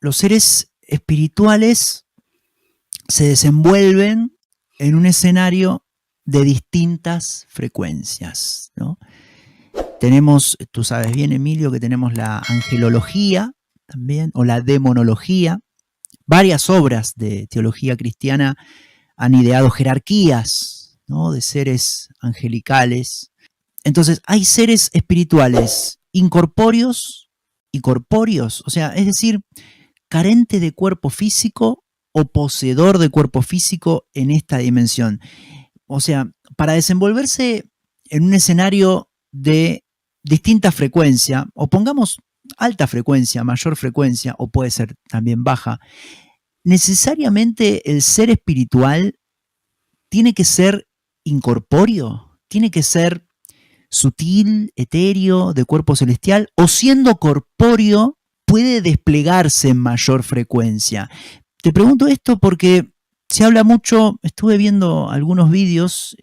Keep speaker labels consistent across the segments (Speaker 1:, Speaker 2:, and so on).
Speaker 1: los seres espirituales se desenvuelven en un escenario de distintas frecuencias, ¿no? Tenemos, tú sabes bien, Emilio, que tenemos la angelología también, o la demonología. Varias obras de teología cristiana han ideado jerarquías, ¿no?, de seres angelicales. Entonces, hay seres espirituales incorpóreos y corpóreos, o sea, es decir, carente de cuerpo físico o poseedor de cuerpo físico en esta dimensión. O sea, para desenvolverse en un escenario de distinta frecuencia, o pongamos alta frecuencia, mayor frecuencia, o puede ser también baja, necesariamente el ser espiritual tiene que ser incorpóreo, tiene que ser sutil, etéreo, de cuerpo celestial, o siendo corpóreo puede desplegarse en mayor frecuencia. Te pregunto esto porque se habla mucho, estuve viendo algunos vídeos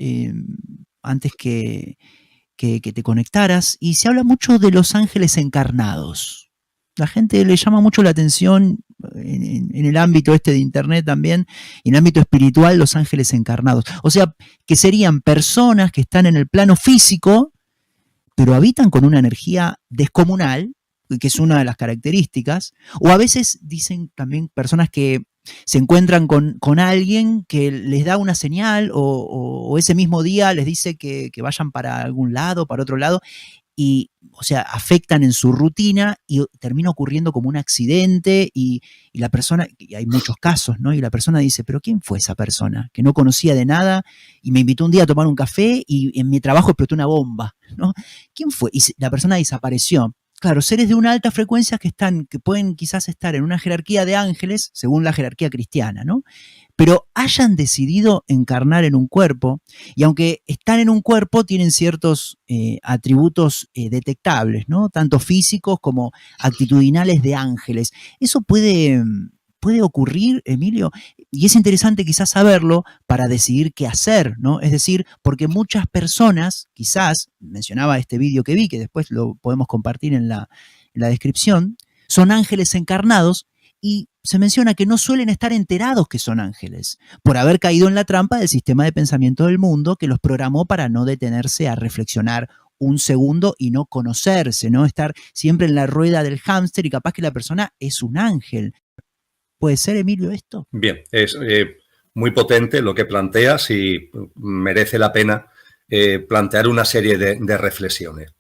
Speaker 1: antes que te conectaras, y se habla mucho de los ángeles encarnados. La gente le llama mucho la atención en el ámbito este de internet también, y en el ámbito espiritual, los ángeles encarnados. O sea, que serían personas que están en el plano físico, pero habitan con una energía descomunal, que es una de las características, o a veces dicen también personas que se encuentran con alguien que les da una señal o ese mismo día les dice que vayan para algún lado, para otro lado, y, o sea, afectan en su rutina y termina ocurriendo como un accidente y la persona, y hay muchos casos, ¿no? Y la persona dice, pero ¿quién fue esa persona? Que no conocía de nada y me invitó un día a tomar un café y en mi trabajo explotó una bomba, ¿no? ¿Quién fue? Y la persona desapareció. Claro, seres de una alta frecuencia que pueden quizás estar en una jerarquía de ángeles, según la jerarquía cristiana, ¿no? Pero hayan decidido encarnar en un cuerpo, y aunque están en un cuerpo, tienen ciertos atributos detectables, ¿no? Tanto físicos como actitudinales de ángeles. Eso puede ocurrir, Emilio, y es interesante quizás saberlo para decidir qué hacer, ¿no? Es decir, porque muchas personas, quizás, mencionaba este vídeo que vi, que después lo podemos compartir en la descripción, son ángeles encarnados, y se menciona que no suelen estar enterados que son ángeles, por haber caído en la trampa del sistema de pensamiento del mundo que los programó para no detenerse a reflexionar un segundo y no conocerse, ¿no? Estar siempre en la rueda del hámster, y capaz que la persona es un ángel. ¿Puede ser, Emilio, esto?
Speaker 2: Bien, es muy potente lo que planteas y merece la pena plantear una serie de reflexiones.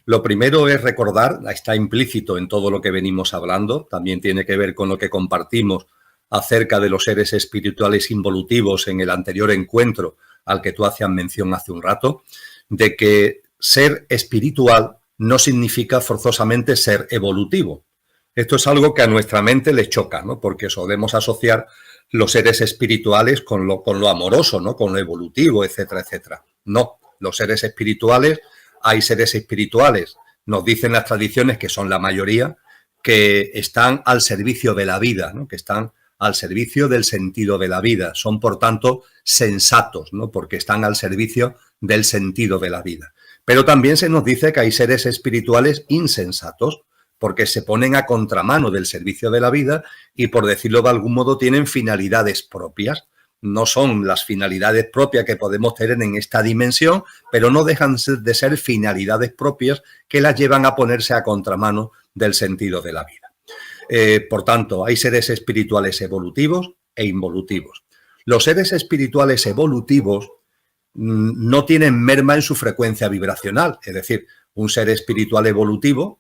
Speaker 2: Lo primero es recordar, está implícito en todo lo que venimos hablando, también tiene que ver con lo que compartimos acerca de los seres espirituales involutivos en el anterior encuentro al que tú hacías mención hace un rato, de que ser espiritual no significa forzosamente ser evolutivo. Esto es algo que a nuestra mente le choca, ¿no? Porque solemos asociar los seres espirituales con lo amoroso, ¿no? Con lo evolutivo, etcétera, etcétera. No, los seres espirituales, hay seres espirituales, nos dicen las tradiciones, que son la mayoría, que están al servicio de la vida, ¿no? Que están al servicio del sentido de la vida. Son, por tanto, sensatos, ¿no? Porque están al servicio del sentido de la vida. Pero también se nos dice que hay seres espirituales insensatos, porque se ponen a contramano del servicio de la vida y, por decirlo de algún modo, tienen finalidades propias. No son las finalidades propias que podemos tener en esta dimensión, pero no dejan de ser finalidades propias que las llevan a ponerse a contramano del sentido de la vida. Por tanto, hay seres espirituales evolutivos e involutivos. Los seres espirituales evolutivos no tienen merma en su frecuencia vibracional, es decir, un ser espiritual evolutivo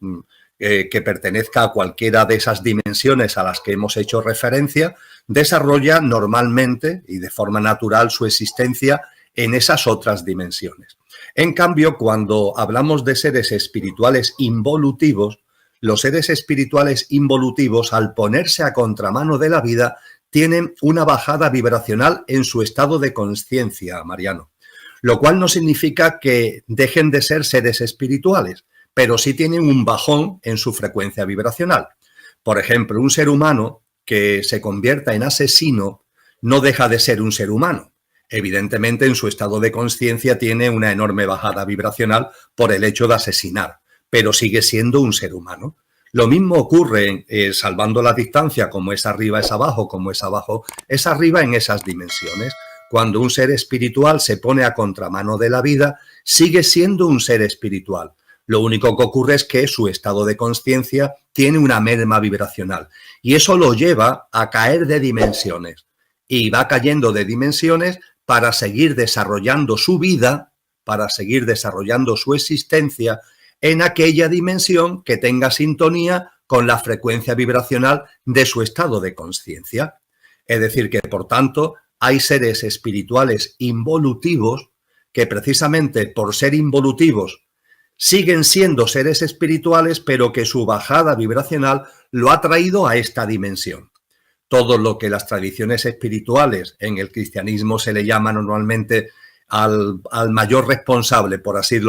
Speaker 2: que pertenezca a cualquiera de esas dimensiones a las que hemos hecho referencia, desarrolla normalmente y de forma natural su existencia en esas otras dimensiones. En cambio, cuando hablamos de seres espirituales involutivos, los seres espirituales involutivos, al ponerse a contramano de la vida, tienen una bajada vibracional en su estado de conciencia, Mariano. Lo cual no significa que dejen de ser seres espirituales, pero sí tienen un bajón en su frecuencia vibracional. Por ejemplo, un ser humano que se convierta en asesino no deja de ser un ser humano. Evidentemente, en su estado de conciencia tiene una enorme bajada vibracional por el hecho de asesinar, pero sigue siendo un ser humano. Lo mismo ocurre, salvando la distancia, como es arriba es abajo, como es abajo es arriba, en esas dimensiones. Cuando un ser espiritual se pone a contramano de la vida, sigue siendo un ser espiritual. Lo único que ocurre es que su estado de conciencia tiene una merma vibracional y eso lo lleva a caer de dimensiones. Y va cayendo de dimensiones para seguir desarrollando su vida, para seguir desarrollando su existencia en aquella dimensión que tenga sintonía con la frecuencia vibracional de su estado de conciencia. Es decir, que por tanto hay seres espirituales involutivos que precisamente por ser involutivos siguen siendo seres espirituales, pero que su bajada vibracional lo ha traído a esta dimensión. Todo lo que las tradiciones espirituales en el cristianismo se le llama normalmente al mayor responsable, por así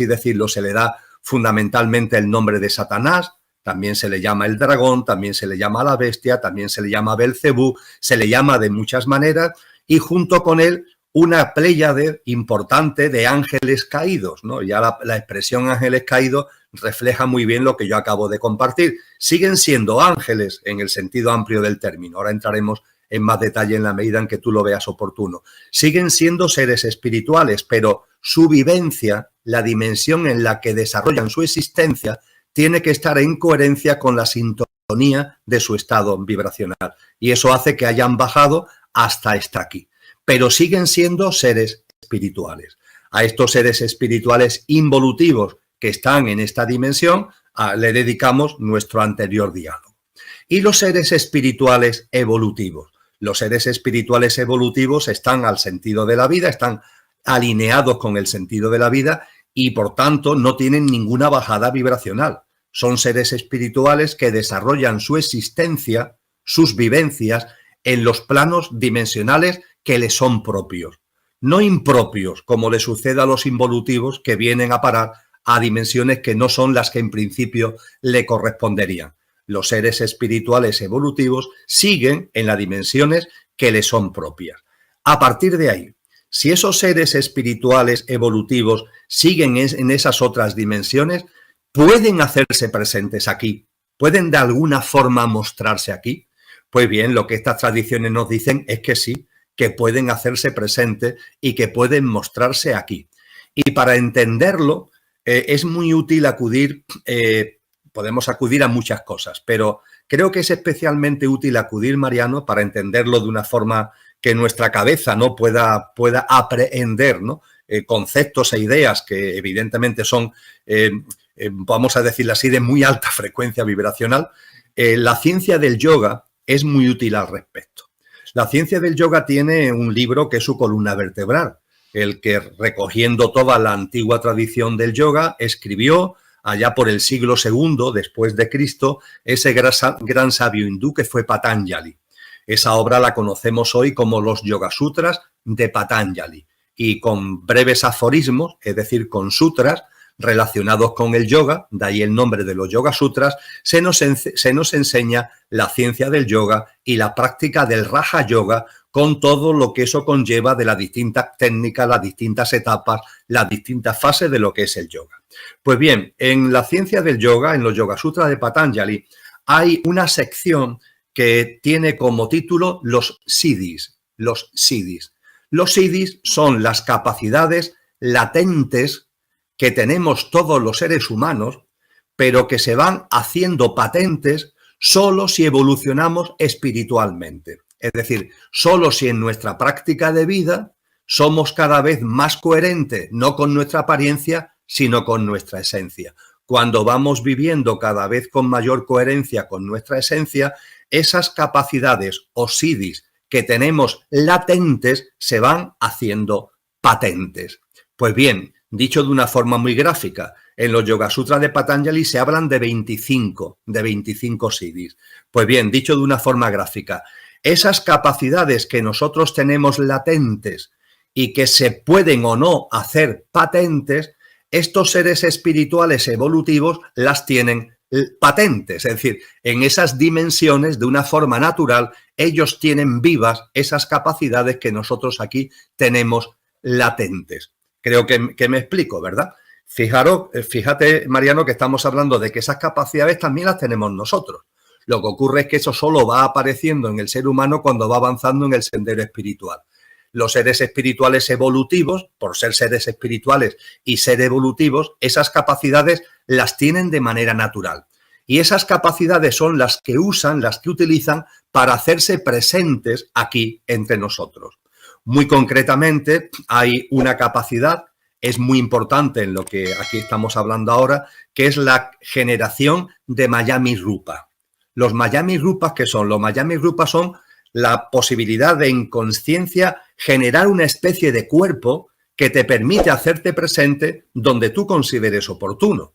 Speaker 2: decirlo, se le da fundamentalmente el nombre de Satanás, también se le llama el dragón, también se le llama la bestia, también se le llama Belcebú, se le llama de muchas maneras, y junto con él una pléyade importante de ángeles caídos, ¿no? Ya la expresión ángeles caídos refleja muy bien lo que yo acabo de compartir. Siguen siendo ángeles en el sentido amplio del término. Ahora entraremos en más detalle en la medida en que tú lo veas oportuno. Siguen siendo seres espirituales, pero su vivencia, la dimensión en la que desarrollan su existencia, tiene que estar en coherencia con la sintonía de su estado vibracional. Y eso hace que hayan bajado hasta aquí. Pero siguen siendo seres espirituales. A estos seres espirituales involutivos que están en esta dimensión, le dedicamos nuestro anterior diálogo. Y los seres espirituales evolutivos. Los seres espirituales evolutivos están al sentido de la vida, están alineados con el sentido de la vida y por tanto no tienen ninguna bajada vibracional. Son seres espirituales que desarrollan su existencia, sus vivencias en los planos dimensionales que les son propios, no impropios como le sucede a los involutivos que vienen a parar a dimensiones que no son las que en principio le corresponderían. Los seres espirituales evolutivos siguen en las dimensiones que les son propias. A partir de ahí, si esos seres espirituales evolutivos siguen en esas otras dimensiones, ¿pueden hacerse presentes aquí? ¿Pueden de alguna forma mostrarse aquí? Pues bien, lo que estas tradiciones nos dicen es que sí, que pueden hacerse presentes y que pueden mostrarse aquí. Y para entenderlo es muy útil acudir, podemos acudir a muchas cosas, pero creo que es especialmente útil acudir, Mariano, para entenderlo de una forma que nuestra cabeza no pueda aprehender, ¿no? Conceptos e ideas que evidentemente son, vamos a decirlo así, de muy alta frecuencia vibracional. La ciencia del yoga es muy útil al respecto. La ciencia del yoga tiene un libro que es su columna vertebral, el que, recogiendo toda la antigua tradición del yoga, escribió allá por el siglo II después de Cristo ese gran sabio hindú que fue Patanjali. Esa obra la conocemos hoy como los Yoga Sutras de Patanjali y con breves aforismos, es decir, con sutras relacionados con el yoga, de ahí el nombre de los Yoga Sutras, se nos enseña la ciencia del yoga y la práctica del Raja Yoga con todo lo que eso conlleva de las distintas técnicas, las distintas etapas, las distintas fases de lo que es el yoga. Pues bien, en la ciencia del yoga, en los Yoga Sutras de Patanjali, hay una sección que tiene como título los siddhis. Los siddhis. Los siddhis son las capacidades latentes que tenemos todos los seres humanos, pero que se van haciendo patentes solo si evolucionamos espiritualmente. Es decir, solo si en nuestra práctica de vida somos cada vez más coherentes, no con nuestra apariencia, sino con nuestra esencia. Cuando vamos viviendo cada vez con mayor coherencia con nuestra esencia, esas capacidades o siddhis que tenemos latentes se van haciendo patentes. Pues bien, dicho de una forma muy gráfica, en los Yoga Sutras de Patanjali se hablan de 25 siddhis. Pues bien, dicho de una forma gráfica, esas capacidades que nosotros tenemos latentes y que se pueden o no hacer patentes, estos seres espirituales evolutivos las tienen patentes, es decir, en esas dimensiones de una forma natural, ellos tienen vivas esas capacidades que nosotros aquí tenemos latentes. Creo que me explico, ¿verdad? Fíjate, Mariano, que estamos hablando de que esas capacidades también las tenemos nosotros. Lo que ocurre es que eso solo va apareciendo en el ser humano cuando va avanzando en el sendero espiritual. Los seres espirituales evolutivos, por ser seres espirituales y ser evolutivos, esas capacidades las tienen de manera natural. Y esas capacidades son las que usan, las que utilizan para hacerse presentes aquí entre nosotros. Muy concretamente, hay una capacidad, es muy importante en lo que aquí estamos hablando ahora, que es la generación de Mayami Rupa. Los Mayami Rupas, ¿qué son? Los Mayami Rupas son la posibilidad de en consciencia generar una especie de cuerpo que te permite hacerte presente donde tú consideres oportuno.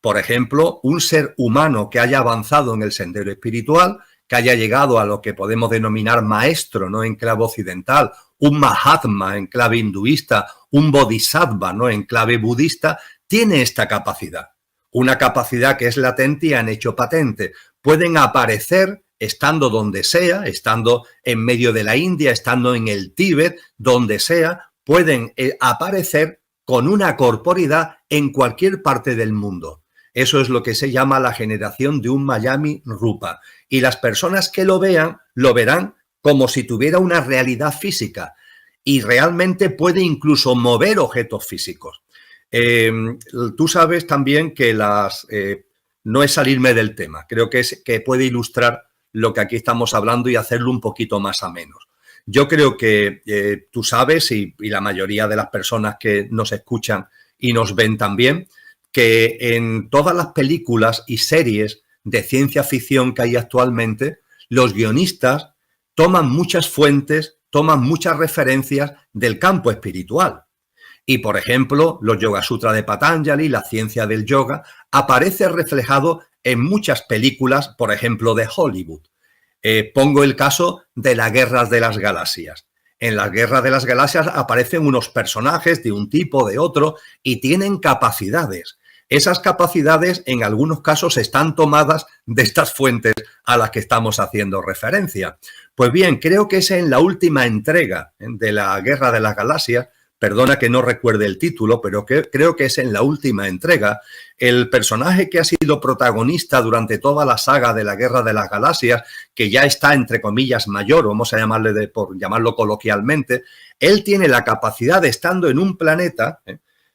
Speaker 2: Por ejemplo, un ser humano que haya avanzado en el sendero espiritual, que haya llegado a lo que podemos denominar maestro, ¿no?, en clave occidental, un Mahatma en clave hinduista, un Bodhisattva, ¿no?, en clave budista, tiene esta capacidad. Una capacidad que es latente y han hecho patente. Pueden aparecer estando donde sea, estando en medio de la India, estando en el Tíbet, donde sea, pueden aparecer con una corporidad en cualquier parte del mundo. Eso es lo que se llama la generación de un Mayami Rupa. Y las personas que lo vean, lo verán como si tuviera una realidad física y realmente puede incluso mover objetos físicos. Tú sabes también que no es salirme del tema, creo que puede ilustrar lo que aquí estamos hablando y hacerlo un poquito más ameno. Yo creo que tú sabes, y la mayoría de las personas que nos escuchan y nos ven también, que en todas las películas y series de ciencia ficción que hay actualmente, los guionistas toman muchas fuentes, toman muchas referencias del campo espiritual. Y, por ejemplo, los Yoga Sutras de Patanjali, la ciencia del yoga, aparece reflejado en muchas películas, por ejemplo, de Hollywood. Pongo el caso de las Guerras de las Galaxias. En las Guerras de las Galaxias aparecen unos personajes de un tipo, de otro, y tienen capacidades. Esas capacidades, en algunos casos, están tomadas de estas fuentes a las que estamos haciendo referencia. Pues bien, creo que es en la última entrega de la Guerra de las Galaxias, perdona que no recuerde el título, pero creo que es en la última entrega, el personaje que ha sido protagonista durante toda la saga de la Guerra de las Galaxias, que ya está, entre comillas, mayor, vamos a llamarle por llamarlo coloquialmente, él tiene la capacidad de, estando en un planeta,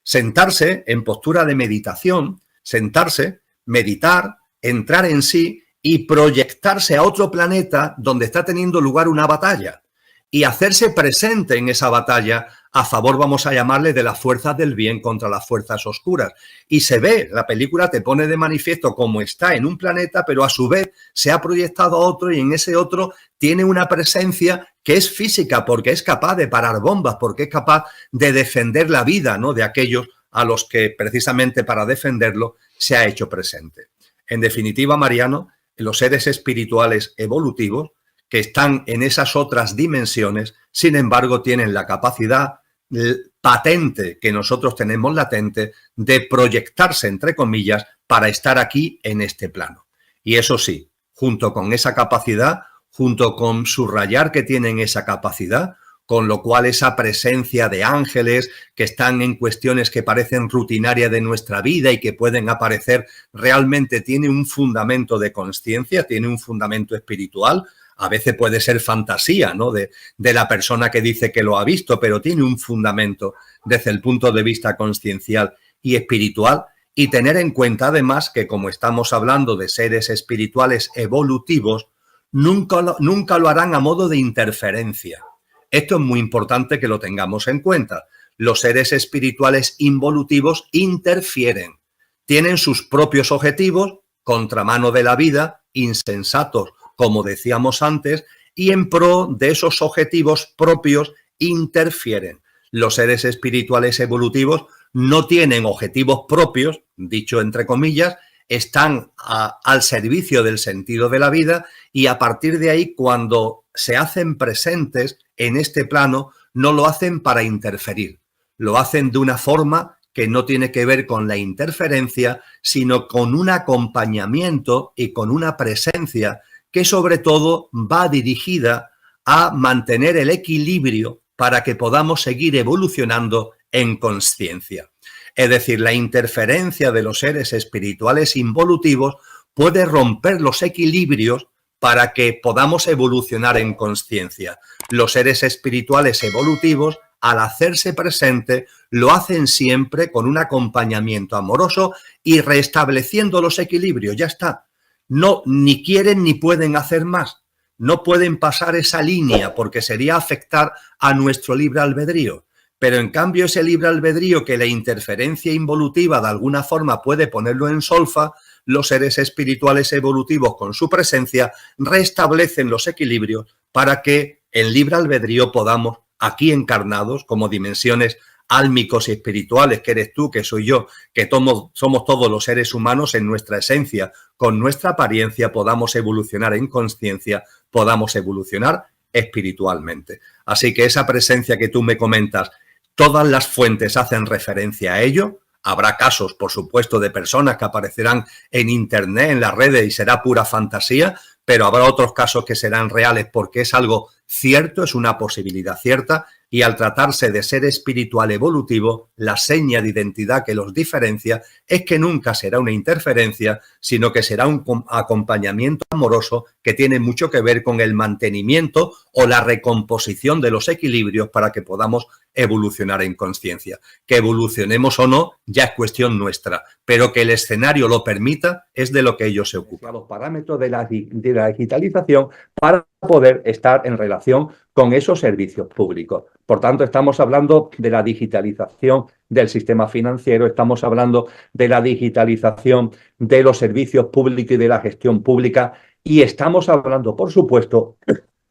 Speaker 2: sentarse en postura de meditación, sentarse, meditar, entrar en sí y proyectarse a otro planeta donde está teniendo lugar una batalla y hacerse presente en esa batalla a favor, vamos a llamarle, de las fuerzas del bien contra las fuerzas oscuras. Y se ve, la película te pone de manifiesto cómo está en un planeta, pero a su vez se ha proyectado a otro y en ese otro tiene una presencia que es física porque es capaz de parar bombas, porque es capaz de defender la vida, ¿no?, de aquellos a los que precisamente para defenderlo se ha hecho presente. En definitiva, Mariano, los seres espirituales evolutivos que están en esas otras dimensiones, sin embargo, tienen la capacidad patente que nosotros tenemos latente de proyectarse, entre comillas, para estar aquí en este plano. Y eso sí, junto con esa capacidad, junto con subrayar que tienen esa capacidad, con lo cual esa presencia de ángeles que están en cuestiones que parecen rutinarias de nuestra vida y que pueden aparecer, realmente tiene un fundamento de consciencia, tiene un fundamento espiritual. A veces puede ser fantasía, ¿no?, de la persona que dice que lo ha visto, pero tiene un fundamento desde el punto de vista consciencial y espiritual. Y tener en cuenta, además, que como estamos hablando de seres espirituales evolutivos, nunca lo harán a modo de interferencia. Esto es muy importante que lo tengamos en cuenta. Los seres espirituales involutivos interfieren, tienen sus propios objetivos, contramano de la vida, insensatos, como decíamos antes, y en pro de esos objetivos propios interfieren. Los seres espirituales evolutivos no tienen objetivos propios, dicho entre comillas, están al servicio del sentido de la vida y a partir de ahí, cuando se hacen presentes en este plano, no lo hacen para interferir, lo hacen de una forma que no tiene que ver con la interferencia, sino con un acompañamiento y con una presencia que sobre todo va dirigida a mantener el equilibrio para que podamos seguir evolucionando en consciencia. Es decir, la interferencia de los seres espirituales involutivos puede romper los equilibrios para que podamos evolucionar en conciencia. Los seres espirituales evolutivos, al hacerse presente, lo hacen siempre con un acompañamiento amoroso y restableciendo los equilibrios. Ya está. No, ni quieren ni pueden hacer más. No pueden pasar esa línea porque sería afectar a nuestro libre albedrío. Pero en cambio ese libre albedrío que la interferencia involutiva de alguna forma puede ponerlo en solfa, los seres espirituales evolutivos con su presencia restablecen los equilibrios para que en libre albedrío podamos, aquí encarnados como dimensiones álmicos y espirituales, que eres tú, que soy yo, que somos todos los seres humanos en nuestra esencia, con nuestra apariencia podamos evolucionar en conciencia, podamos evolucionar espiritualmente. Así que esa presencia que tú me comentas, todas las fuentes hacen referencia a ello. Habrá casos, por supuesto, de personas que aparecerán en internet, en las redes, y será pura fantasía, pero habrá otros casos que serán reales porque es algo cierto, es una posibilidad cierta, y al tratarse de ser espiritual evolutivo, la seña de identidad que los diferencia es que nunca será una interferencia, sino que será un acompañamiento amoroso que tiene mucho que ver con el mantenimiento o la recomposición de los equilibrios para que podamos evolucionar en conciencia. Que evolucionemos o no ya es cuestión nuestra, pero que el escenario lo permita es de lo que ellos se ocupan.
Speaker 3: Los parámetros de la digitalización para poder estar en relación con esos servicios públicos. Por tanto, estamos hablando de la digitalización del sistema financiero, estamos hablando de la digitalización de los servicios públicos y de la gestión pública, y estamos hablando, por supuesto,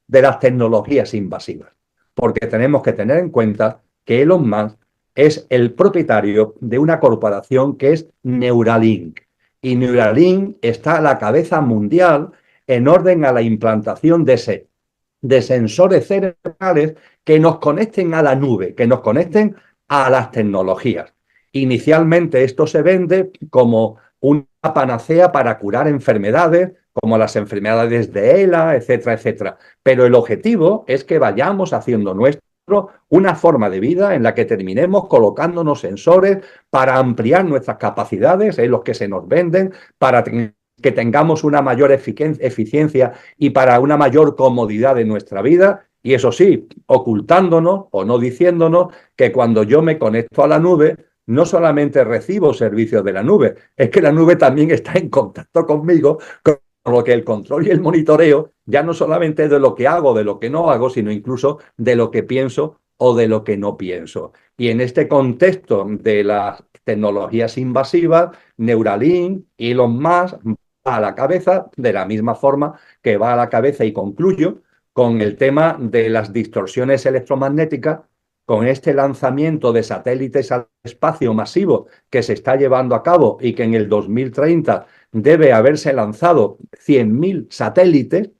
Speaker 3: de las tecnologías invasivas, porque tenemos que tener en cuenta que Elon Musk es el propietario de una corporación que es Neuralink, y Neuralink está a la cabeza mundial en orden a la implantación de sensores cerebrales que nos conecten a la nube, que nos conecten a las tecnologías. Inicialmente esto se vende como una panacea para curar enfermedades, como las enfermedades de ELA, etcétera, etcétera. Pero el objetivo es que vayamos haciendo una forma de vida en la que terminemos colocándonos sensores para ampliar nuestras capacidades, los que se nos venden, para que tengamos una mayor eficiencia y para una mayor comodidad de nuestra vida, y eso sí, ocultándonos o no diciéndonos que cuando yo me conecto a la nube, no solamente recibo servicios de la nube, es que la nube también está en contacto conmigo, con lo que el control y el monitoreo ya no solamente de lo que hago, de lo que no hago, sino incluso de lo que pienso o de lo que no pienso. Y en este contexto de las tecnologías invasivas, Neuralink, Elon Musk va a la cabeza de la misma forma que va a la cabeza, y concluyo con el tema de las distorsiones electromagnéticas, con este lanzamiento de satélites al espacio masivo que se está llevando a cabo y que en el 2030 debe haberse lanzado 100.000 satélites.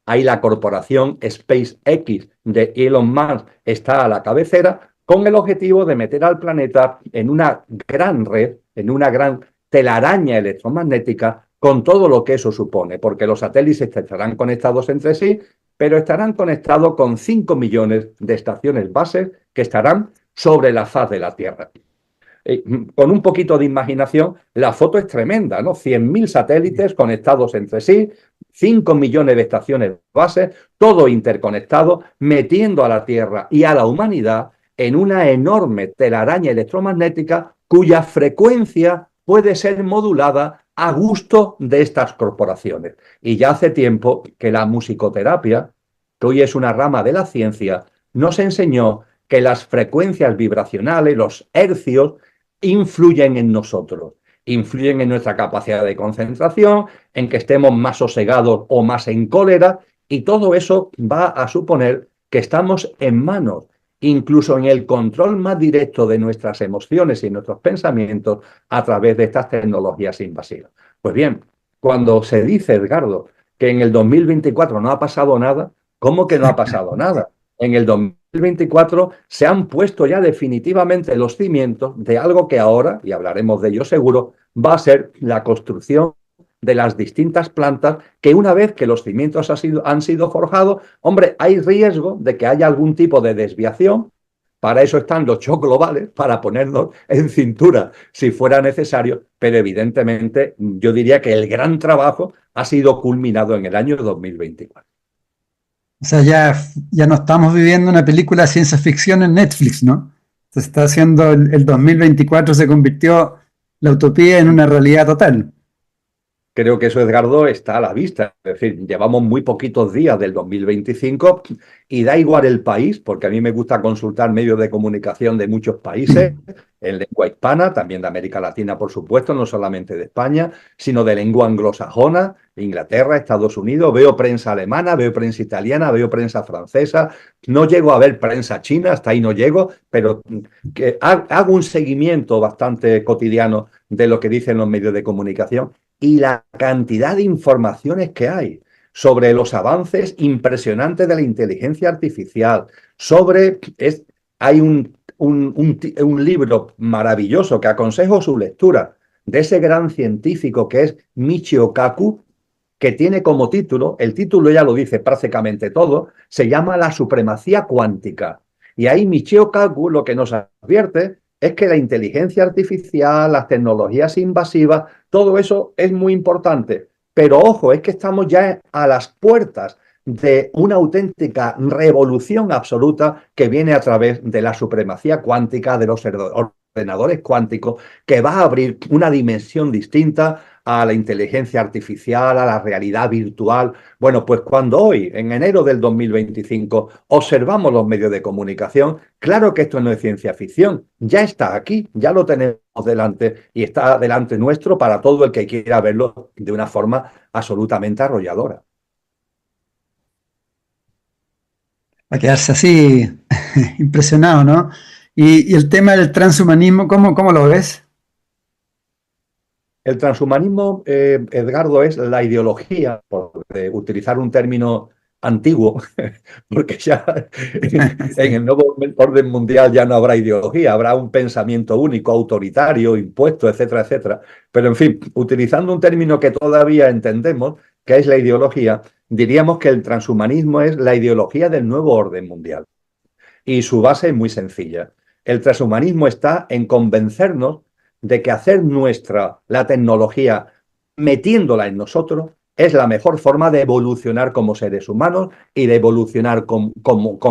Speaker 3: Ahí la corporación SpaceX de Elon Musk está a la cabecera, con el objetivo de meter al planeta en una gran red, en una gran telaraña electromagnética, con todo lo que eso supone, porque los satélites estarán conectados entre sí, pero estarán conectados con 5 millones de estaciones bases que estarán sobre la faz de la Tierra. Con un poquito de imaginación, la foto es tremenda, ¿no? 100.000 satélites conectados entre sí, 5 millones de estaciones bases, todo interconectado, metiendo a la Tierra y a la humanidad en una enorme telaraña electromagnética cuya frecuencia puede ser modulada a gusto de estas corporaciones. Y ya hace tiempo que la musicoterapia, que hoy es una rama de la ciencia, nos enseñó que las frecuencias vibracionales, los hercios, influyen en nosotros, influyen en nuestra capacidad de concentración, en que estemos más sosegados o más en cólera, y todo eso va a suponer que estamos en manos, incluso en el control más directo de nuestras emociones y nuestros pensamientos a través de estas tecnologías invasivas. Pues bien, cuando se dice, Edgardo, que en el 2024 no ha pasado nada, ¿cómo que no ha pasado nada? En el 2024 se han puesto ya definitivamente los cimientos de algo que ahora, y hablaremos de ello seguro, va a ser la construcción de las distintas plantas, que una vez que los cimientos han sido forjados, hombre, hay riesgo de que haya algún tipo de desviación, Para eso están los shocks globales, para ponernos en cintura si fuera necesario, pero evidentemente yo diría que el gran trabajo ha sido culminado en el año 2024.
Speaker 4: O sea, ya no estamos viviendo una película de ciencia ficción en Netflix, ¿no? Se está haciendo, el 2024 se convirtió la utopía en una realidad total.
Speaker 3: Creo que eso, Edgardo, está a la vista. Es decir, llevamos muy poquitos días del 2025 y da igual el país, porque a mí me gusta consultar medios de comunicación de muchos países, en lengua hispana, también de América Latina, por supuesto, no solamente de España, sino de lengua anglosajona, Inglaterra, Estados Unidos. Veo prensa alemana, veo prensa italiana, veo prensa francesa. No llego a ver prensa china, hasta ahí no llego, pero que hago un seguimiento bastante cotidiano de lo que dicen los medios de comunicación. Y la cantidad de informaciones que hay sobre los avances impresionantes de la inteligencia artificial, hay un libro maravilloso que aconsejo su lectura, de ese gran científico que es Michio Kaku, que tiene como título, el título ya lo dice prácticamente todo, se llama La supremacía cuántica. Y ahí Michio Kaku lo que nos advierte es que la inteligencia artificial, las tecnologías invasivas, todo eso es muy importante. Pero ojo, es que estamos ya a las puertas de una auténtica revolución absoluta que viene a través de la supremacía cuántica, de los ordenadores cuánticos, que va a abrir una dimensión distinta a la inteligencia artificial, a la realidad virtual. Bueno, pues cuando hoy, en enero del 2025, observamos los medios de comunicación, claro que esto no es ciencia ficción, ya está aquí, ya lo tenemos delante y está delante nuestro para todo el que quiera verlo de una forma absolutamente arrolladora.
Speaker 4: A quedarse así impresionado, ¿no? Y el tema del transhumanismo, ¿cómo lo ves?
Speaker 3: El transhumanismo, Edgardo, es la ideología, por utilizar un término antiguo, porque ya en el nuevo orden mundial ya no habrá ideología, habrá un pensamiento único, autoritario, impuesto, etcétera, etcétera. Pero en fin, utilizando un término que todavía entendemos, que es la ideología, diríamos que el transhumanismo es la ideología del nuevo orden mundial. Y su base es muy sencilla. El transhumanismo está en convencernos de que hacer nuestra la tecnología metiéndola en nosotros es la mejor forma de evolucionar como seres humanos y de evolucionar con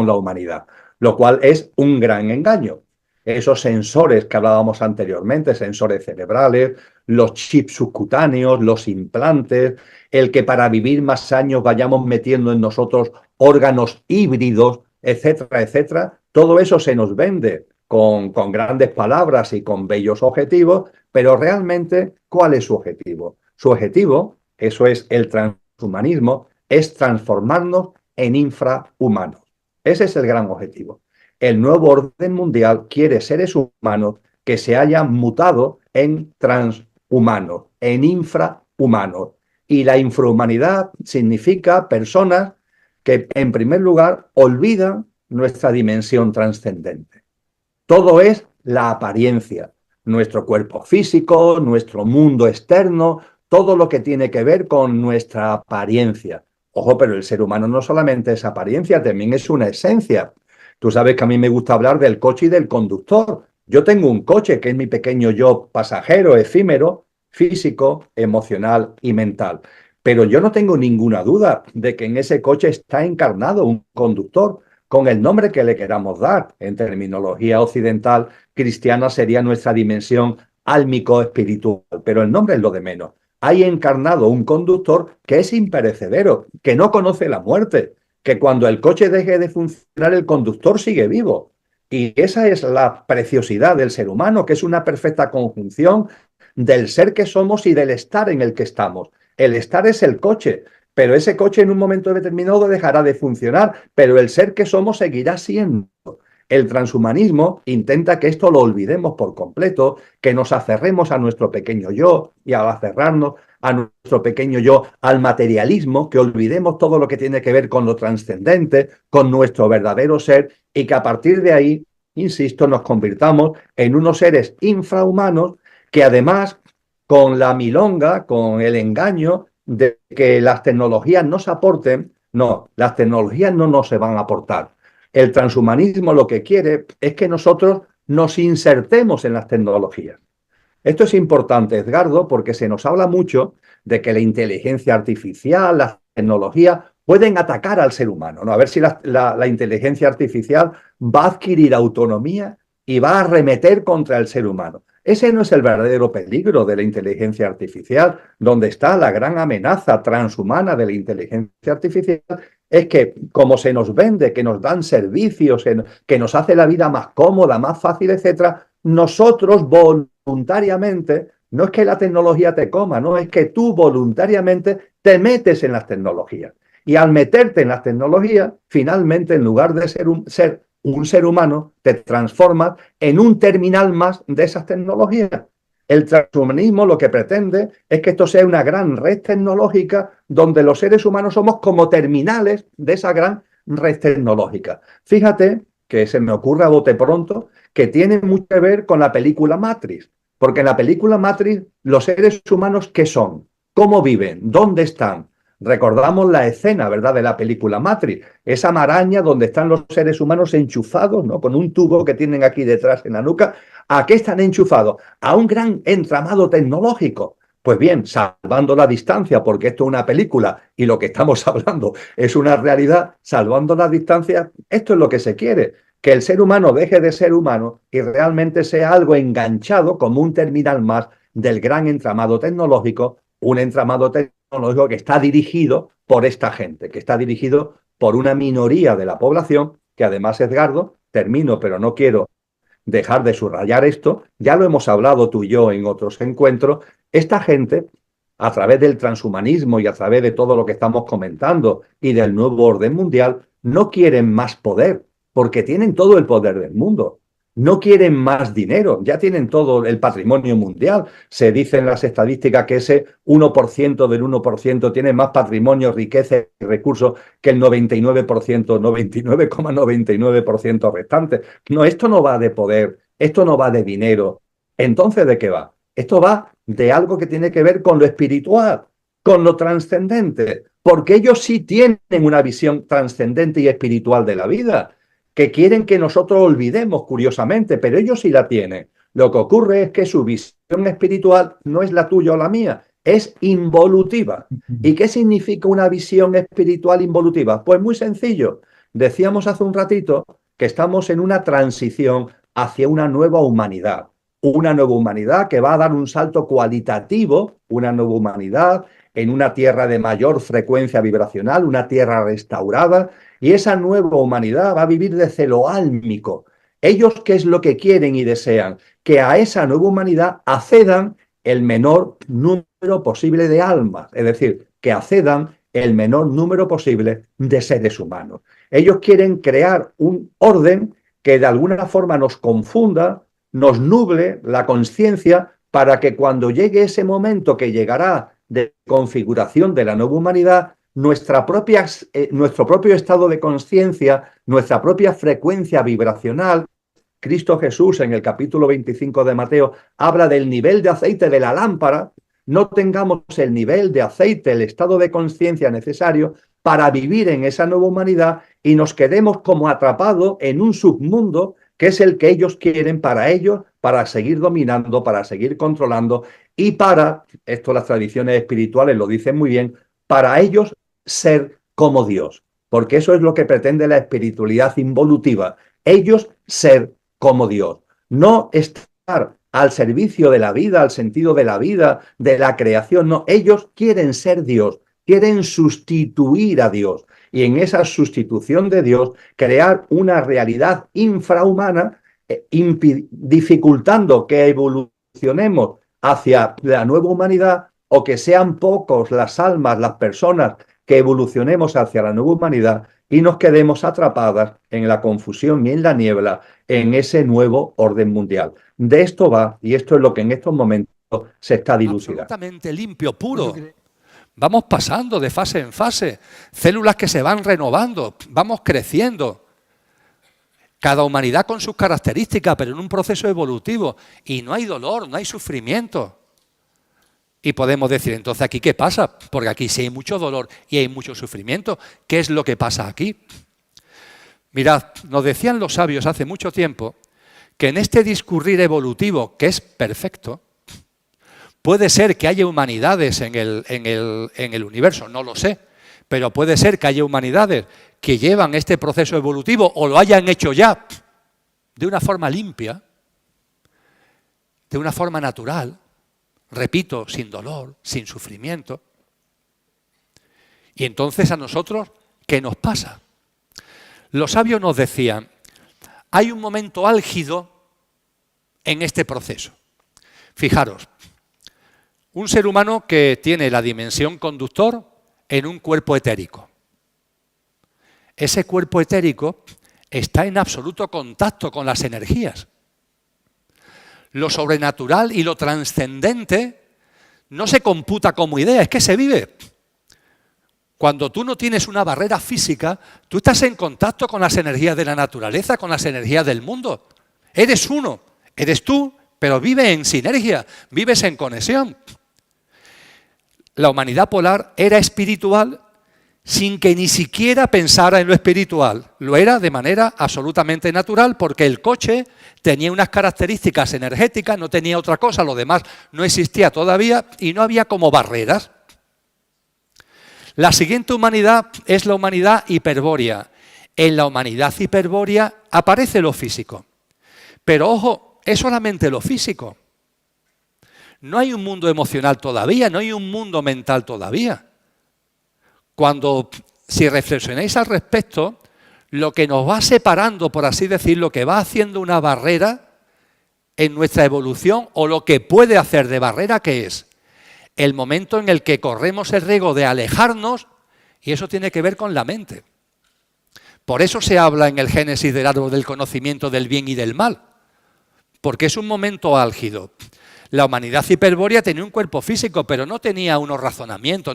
Speaker 3: la humanidad, lo cual es un gran engaño. Esos sensores que hablábamos anteriormente, sensores cerebrales, los chips subcutáneos, los implantes, el que para vivir más años vayamos metiendo en nosotros órganos híbridos, etcétera, etcétera, todo eso se nos vende con grandes palabras y con bellos objetivos, pero realmente, ¿cuál es su objetivo? Su objetivo, eso es el transhumanismo, es transformarnos en infrahumanos. Ese es el gran objetivo. El nuevo orden mundial quiere seres humanos que se hayan mutado en transhumanos, en infrahumanos. Y la infrahumanidad significa personas que, en primer lugar, olvidan nuestra dimensión trascendente. Todo es la apariencia, nuestro cuerpo físico, nuestro mundo externo, todo lo que tiene que ver con nuestra apariencia. Ojo, pero el ser humano no solamente es apariencia, también es una esencia. Tú sabes que a mí me gusta hablar del coche y del conductor. Yo tengo un coche que es mi pequeño yo pasajero, efímero, físico, emocional y mental. Pero yo no tengo ninguna duda de que en ese coche está encarnado un conductor, con el nombre que le queramos dar. En terminología occidental cristiana sería nuestra dimensión álmico-espiritual, pero el nombre es lo de menos. Hay encarnado un conductor que es imperecedero, que no conoce la muerte, que cuando el coche deje de funcionar, el conductor sigue vivo. Y esa es la preciosidad del ser humano, que es una perfecta conjunción del ser que somos y del estar en el que estamos. El estar es el coche, pero ese coche en un momento determinado dejará de funcionar, pero el ser que somos seguirá siendo. El transhumanismo intenta que esto lo olvidemos por completo, que nos aferremos a nuestro pequeño yo y al aferrarnos a nuestro pequeño yo al materialismo, que olvidemos todo lo que tiene que ver con lo trascendente, con nuestro verdadero ser y que a partir de ahí, insisto, nos convirtamos en unos seres infrahumanos que además con la milonga, con el engaño de que las tecnologías nos aporten, no, las tecnologías no nos se van a aportar. El transhumanismo lo que quiere es que nosotros nos insertemos en las tecnologías. Esto es importante, Edgardo, porque se nos habla mucho de que la inteligencia artificial, las tecnologías, pueden atacar al ser humano, ¿no? A ver si la inteligencia artificial va a adquirir autonomía y va a arremeter contra el ser humano. Ese no es el verdadero peligro de la inteligencia artificial. Donde está la gran amenaza transhumana de la inteligencia artificial es que, como se nos vende, que nos dan servicios, que nos hace la vida más cómoda, más fácil, etcétera, nosotros voluntariamente, no es que la tecnología te coma, no, es que tú voluntariamente te metes en las tecnologías. Y al meterte en las tecnologías, finalmente, en lugar de ser un ser humano, te transformas en un terminal más de esas tecnologías. El transhumanismo lo que pretende es que esto sea una gran red tecnológica donde los seres humanos somos como terminales de esa gran red tecnológica. Fíjate que se me ocurre a bote pronto que tiene mucho que ver con la película Matrix, porque en la película Matrix los seres humanos, ¿qué son? ¿Cómo viven? ¿Dónde están? Recordamos la escena, ¿verdad?, de la película Matrix, esa maraña donde están los seres humanos enchufados, ¿no?, con un tubo que tienen aquí detrás en la nuca. ¿A qué están enchufados? A un gran entramado tecnológico. Pues bien, salvando la distancia, porque esto es una película y lo que estamos hablando es una realidad, salvando la distancia, esto es lo que se quiere, que el ser humano deje de ser humano y realmente sea algo enganchado como un terminal más del gran entramado tecnológico, un entramado tecnológico que está dirigido por esta gente, que está dirigido por una minoría de la población, que además, Edgardo, termino, pero no quiero dejar de subrayar esto, ya lo hemos hablado tú y yo en otros encuentros, esta gente, a través del transhumanismo y a través de todo lo que estamos comentando y del nuevo orden mundial, no quieren más poder, porque tienen todo el poder del mundo. No quieren más dinero, ya tienen todo el patrimonio mundial. Se dice en las estadísticas que ese 1% del 1% tiene más patrimonio, riqueza y recursos que el 99%, 99,99% restante. No, esto no va de poder, esto no va de dinero. Entonces, ¿de qué va? Esto va de algo que tiene que ver con lo espiritual, con lo trascendente, porque ellos sí tienen una visión trascendente y espiritual de la vida, que quieren que nosotros olvidemos, curiosamente, pero ellos sí la tienen. Lo que ocurre es que su visión espiritual no es la tuya o la mía, es involutiva. ¿Y qué significa una visión espiritual involutiva? Pues muy sencillo. Decíamos hace un ratito que estamos en una transición hacia una nueva humanidad que va a dar un salto cualitativo, una nueva humanidad en una tierra de mayor frecuencia vibracional, una tierra restaurada, y esa nueva humanidad va a vivir desde lo álmico. Ellos, ¿qué es lo que quieren y desean? Que a esa nueva humanidad accedan el menor número posible de almas, es decir, que accedan el menor número posible de seres humanos. Ellos quieren crear un orden que de alguna forma nos confunda, nos nuble la conciencia, para que cuando llegue ese momento que llegará de configuración de la nueva humanidad, nuestro propio estado de conciencia, nuestra propia frecuencia vibracional. Cristo Jesús, en el capítulo 25 de Mateo, habla del nivel de aceite de la lámpara. No tengamos el nivel de aceite, el estado de conciencia necesario para vivir en esa nueva humanidad y nos quedemos como atrapados en un submundo que es el que ellos quieren para ellos, para seguir dominando, para seguir controlando y para, esto las tradiciones espirituales lo dicen muy bien, para ellos ser como Dios, porque eso es lo que pretende la espiritualidad involutiva, ellos ser como Dios, no estar al servicio de la vida, al sentido de la vida, de la creación, no, ellos quieren ser Dios, quieren sustituir a Dios y en esa sustitución de Dios crear una realidad infrahumana, dificultando que evolucionemos hacia la nueva humanidad o que sean pocos las almas, las personas que evolucionemos hacia la nueva humanidad y nos quedemos atrapadas en la confusión y en la niebla en ese nuevo orden mundial. De esto va, y esto es lo que en estos momentos se está dilucidando.
Speaker 5: Absolutamente limpio, puro. Vamos pasando de fase en fase, células que se van renovando, vamos creciendo. Cada humanidad con sus características, pero en un proceso evolutivo. Y no hay dolor, no hay sufrimiento. Y podemos decir, entonces, ¿aquí qué pasa? Porque aquí sí hay mucho dolor y hay mucho sufrimiento. ¿Qué es lo que pasa aquí? Mirad, nos decían los sabios hace mucho tiempo que en este discurrir evolutivo, que es perfecto, puede ser que haya humanidades en el universo, no lo sé, pero puede ser que haya humanidades que llevan este proceso evolutivo o lo hayan hecho ya de una forma limpia, de una forma natural, repito, sin dolor, sin sufrimiento. Y entonces a nosotros, ¿qué nos pasa? Los sabios nos decían, hay un momento álgido en este proceso. Fijaros, un ser humano que tiene la dimensión conductor en un cuerpo etérico. Ese cuerpo etérico está en absoluto contacto con las energías. Lo sobrenatural y lo trascendente no se computa como idea, es que se vive. Cuando tú no tienes una barrera física, tú estás en contacto con las energías de la naturaleza, con las energías del mundo. Eres uno, eres tú, pero vives en sinergia, vives en conexión. La humanidad polar era espiritual sin que ni siquiera pensara en lo espiritual. Lo era de manera absolutamente natural porque el coche tenía unas características energéticas, no tenía otra cosa, lo demás no existía todavía y no había como barreras. La siguiente humanidad es la humanidad hiperbórea. En la humanidad hiperbórea aparece lo físico. Pero ojo, es solamente lo físico. No hay un mundo emocional todavía, no hay un mundo mental todavía. Si reflexionáis al respecto, lo que nos va separando, por así decirlo, que va haciendo una barrera en nuestra evolución o lo que puede hacer de barrera, ¿qué es? El momento en el que corremos el riesgo de alejarnos, y eso tiene que ver con la mente. Por eso se habla en el Génesis del árbol del conocimiento del bien y del mal, porque es un momento álgido. La humanidad hiperbórea tenía un cuerpo físico, pero no tenía unos razonamientos,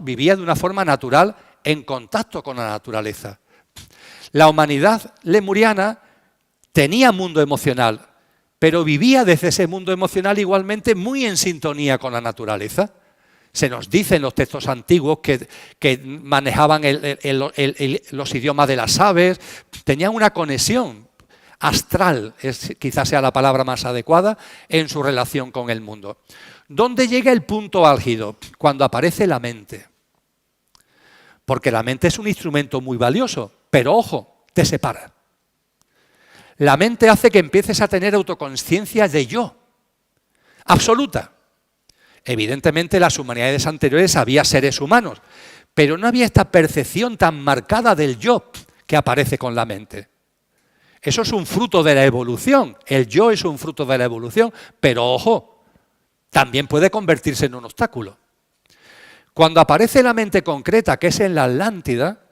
Speaker 5: vivía de una forma natural en contacto con la naturaleza. La humanidad lemuriana tenía mundo emocional, pero vivía desde ese mundo emocional igualmente muy en sintonía con la naturaleza. Se nos dice en los textos antiguos que manejaban los idiomas de las aves, tenían una conexión astral, quizás sea la palabra más adecuada, en su relación con el mundo. ¿Dónde llega el punto álgido? Cuando aparece la mente. Porque la mente es un instrumento muy valioso, pero ojo, te separa. La mente hace que empieces a tener autoconsciencia de yo, absoluta. Evidentemente, en las humanidades anteriores había seres humanos, pero no había esta percepción tan marcada del yo que aparece con la mente. Eso es un fruto de la evolución, el yo es un fruto de la evolución, pero ojo, también puede convertirse en un obstáculo. Cuando aparece la mente concreta, que es en la Atlántida,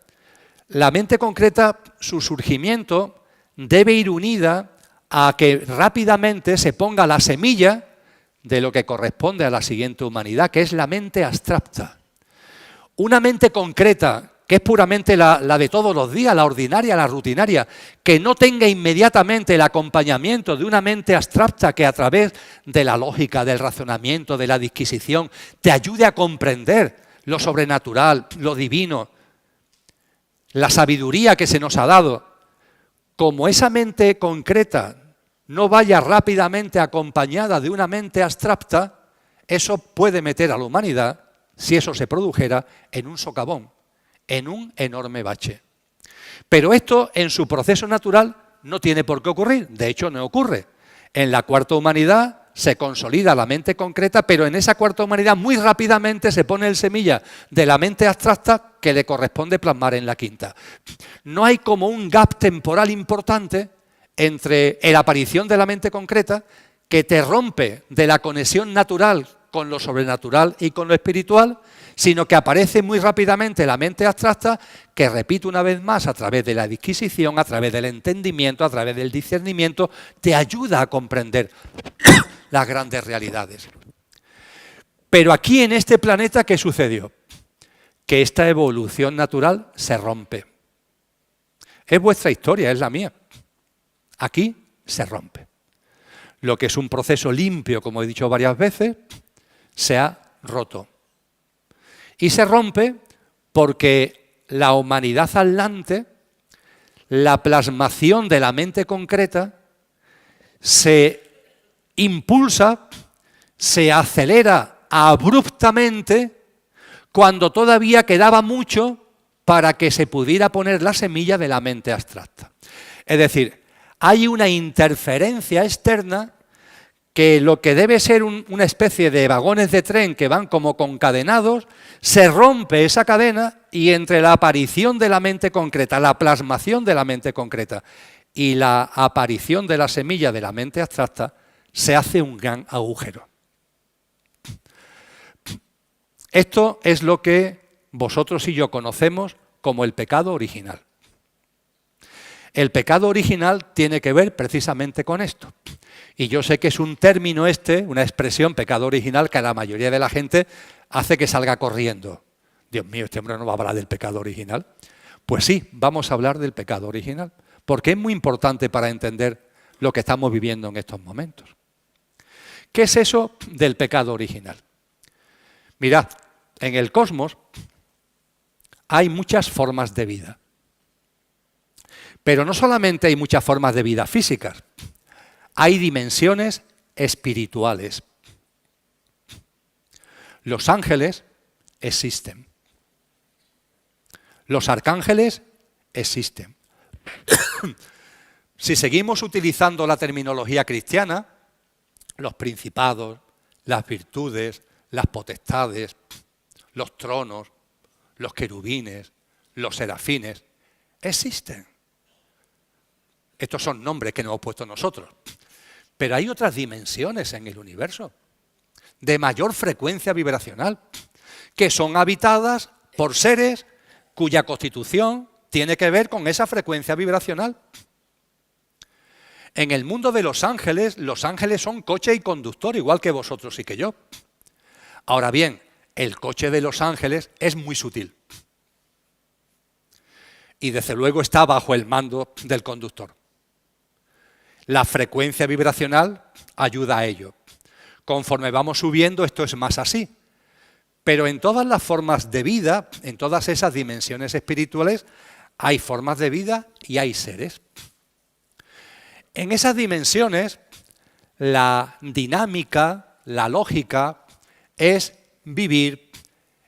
Speaker 5: la mente concreta, su surgimiento debe ir unida a que rápidamente se ponga la semilla de lo que corresponde a la siguiente humanidad, que es la mente abstracta. Una mente concreta, que es puramente la de todos los días, la ordinaria, la rutinaria, que no tenga inmediatamente el acompañamiento de una mente abstracta que a través de la lógica, del razonamiento, de la disquisición, te ayude a comprender lo sobrenatural, lo divino, la sabiduría que se nos ha dado. Como esa mente concreta no vaya rápidamente acompañada de una mente abstracta, eso puede meter a la humanidad, si eso se produjera, en un socavón, en un enorme bache. Pero esto en su proceso natural no tiene por qué ocurrir, de hecho no ocurre. En la cuarta humanidad se consolida la mente concreta, pero en esa cuarta humanidad muy rápidamente se pone el semilla de la mente abstracta que le corresponde plasmar en la quinta. No hay como un gap temporal importante entre la aparición de la mente concreta que te rompe de la conexión natural con lo sobrenatural y con lo espiritual, sino que aparece muy rápidamente la mente abstracta que, repito una vez más, a través de la disquisición, a través del entendimiento, a través del discernimiento, te ayuda a comprender las grandes realidades. Pero aquí en este planeta, ¿qué sucedió? Que esta evolución natural se rompe. Es vuestra historia, es la mía. Aquí se rompe. Lo que es un proceso limpio, como he dicho varias veces, se ha roto. Y se rompe porque la humanidad atlante la plasmación de la mente concreta se impulsa, se acelera abruptamente cuando todavía quedaba mucho para que se pudiera poner la semilla de la mente abstracta. Es decir, hay una interferencia externa que lo que debe ser una especie de vagones de tren que van como concadenados, se rompe esa cadena y entre la aparición de la mente concreta, la plasmación de la mente concreta y la aparición de la semilla de la mente abstracta, se hace un gran agujero. Esto es lo que vosotros y yo conocemos como el pecado original. El pecado original tiene que ver precisamente con esto. Y yo sé que es un término una expresión, pecado original, que a la mayoría de la gente hace que salga corriendo. Dios mío, este hombre no va a hablar del pecado original. Pues sí, vamos a hablar del pecado original, porque es muy importante para entender lo que estamos viviendo en estos momentos. ¿Qué es eso del pecado original? Mirad, en el cosmos hay muchas formas de vida. Pero no solamente hay muchas formas de vida físicas, hay dimensiones espirituales. Los ángeles existen. Los arcángeles existen. Si seguimos utilizando la terminología cristiana, los principados, las virtudes, las potestades, los tronos, los querubines, los serafines, existen. Estos son nombres que nos hemos puesto nosotros. Pero hay otras dimensiones en el universo, de mayor frecuencia vibracional, que son habitadas por seres cuya constitución tiene que ver con esa frecuencia vibracional. En el mundo de los ángeles son coche y conductor, igual que vosotros y que yo. Ahora bien, el coche de los ángeles es muy sutil. Y desde luego está bajo el mando del conductor. La frecuencia vibracional ayuda a ello. Conforme vamos subiendo, esto es más así. Pero en todas las formas de vida, en todas esas dimensiones espirituales, hay formas de vida y hay seres. En esas dimensiones, la dinámica, la lógica, es vivir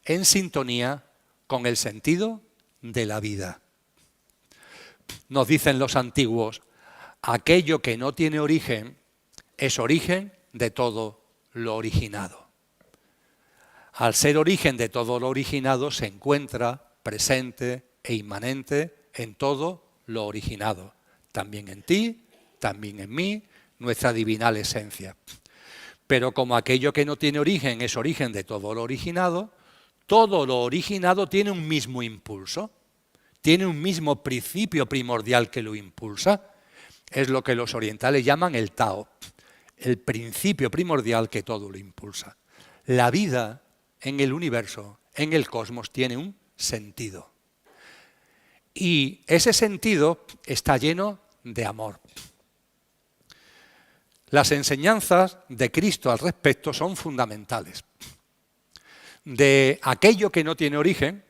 Speaker 5: en sintonía con el sentido de la vida. Nos dicen los antiguos, aquello que no tiene origen es origen de todo lo originado. Al ser origen de todo lo originado se encuentra presente e inmanente en todo lo originado. También en ti, también en mí, nuestra divinal esencia. Pero como aquello que no tiene origen es origen de todo lo originado tiene un mismo impulso, tiene un mismo principio primordial que lo impulsa. Es lo que los orientales llaman el Tao, el principio primordial que todo lo impulsa. La vida en el universo, en el cosmos, tiene un sentido. Y ese sentido está lleno de amor. Las enseñanzas de Cristo al respecto son fundamentales. De aquello que no tiene origen,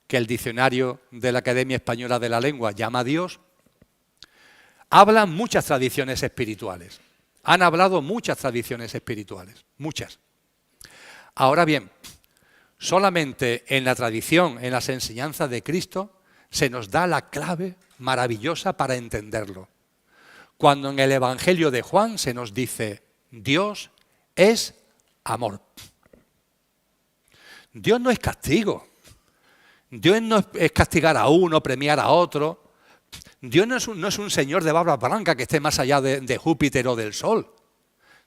Speaker 5: que el diccionario de la Academia Española de la Lengua llama Dios, hablan muchas tradiciones espirituales. Han hablado muchas tradiciones espirituales, muchas. Ahora bien, solamente en la tradición, en las enseñanzas de Cristo, se nos da la clave maravillosa para entenderlo. Cuando en el Evangelio de Juan se nos dice, Dios es amor. Dios no es castigo. Dios no es castigar a uno, premiar a otro. Dios no es un señor de barba blanca que esté más allá de Júpiter o del Sol.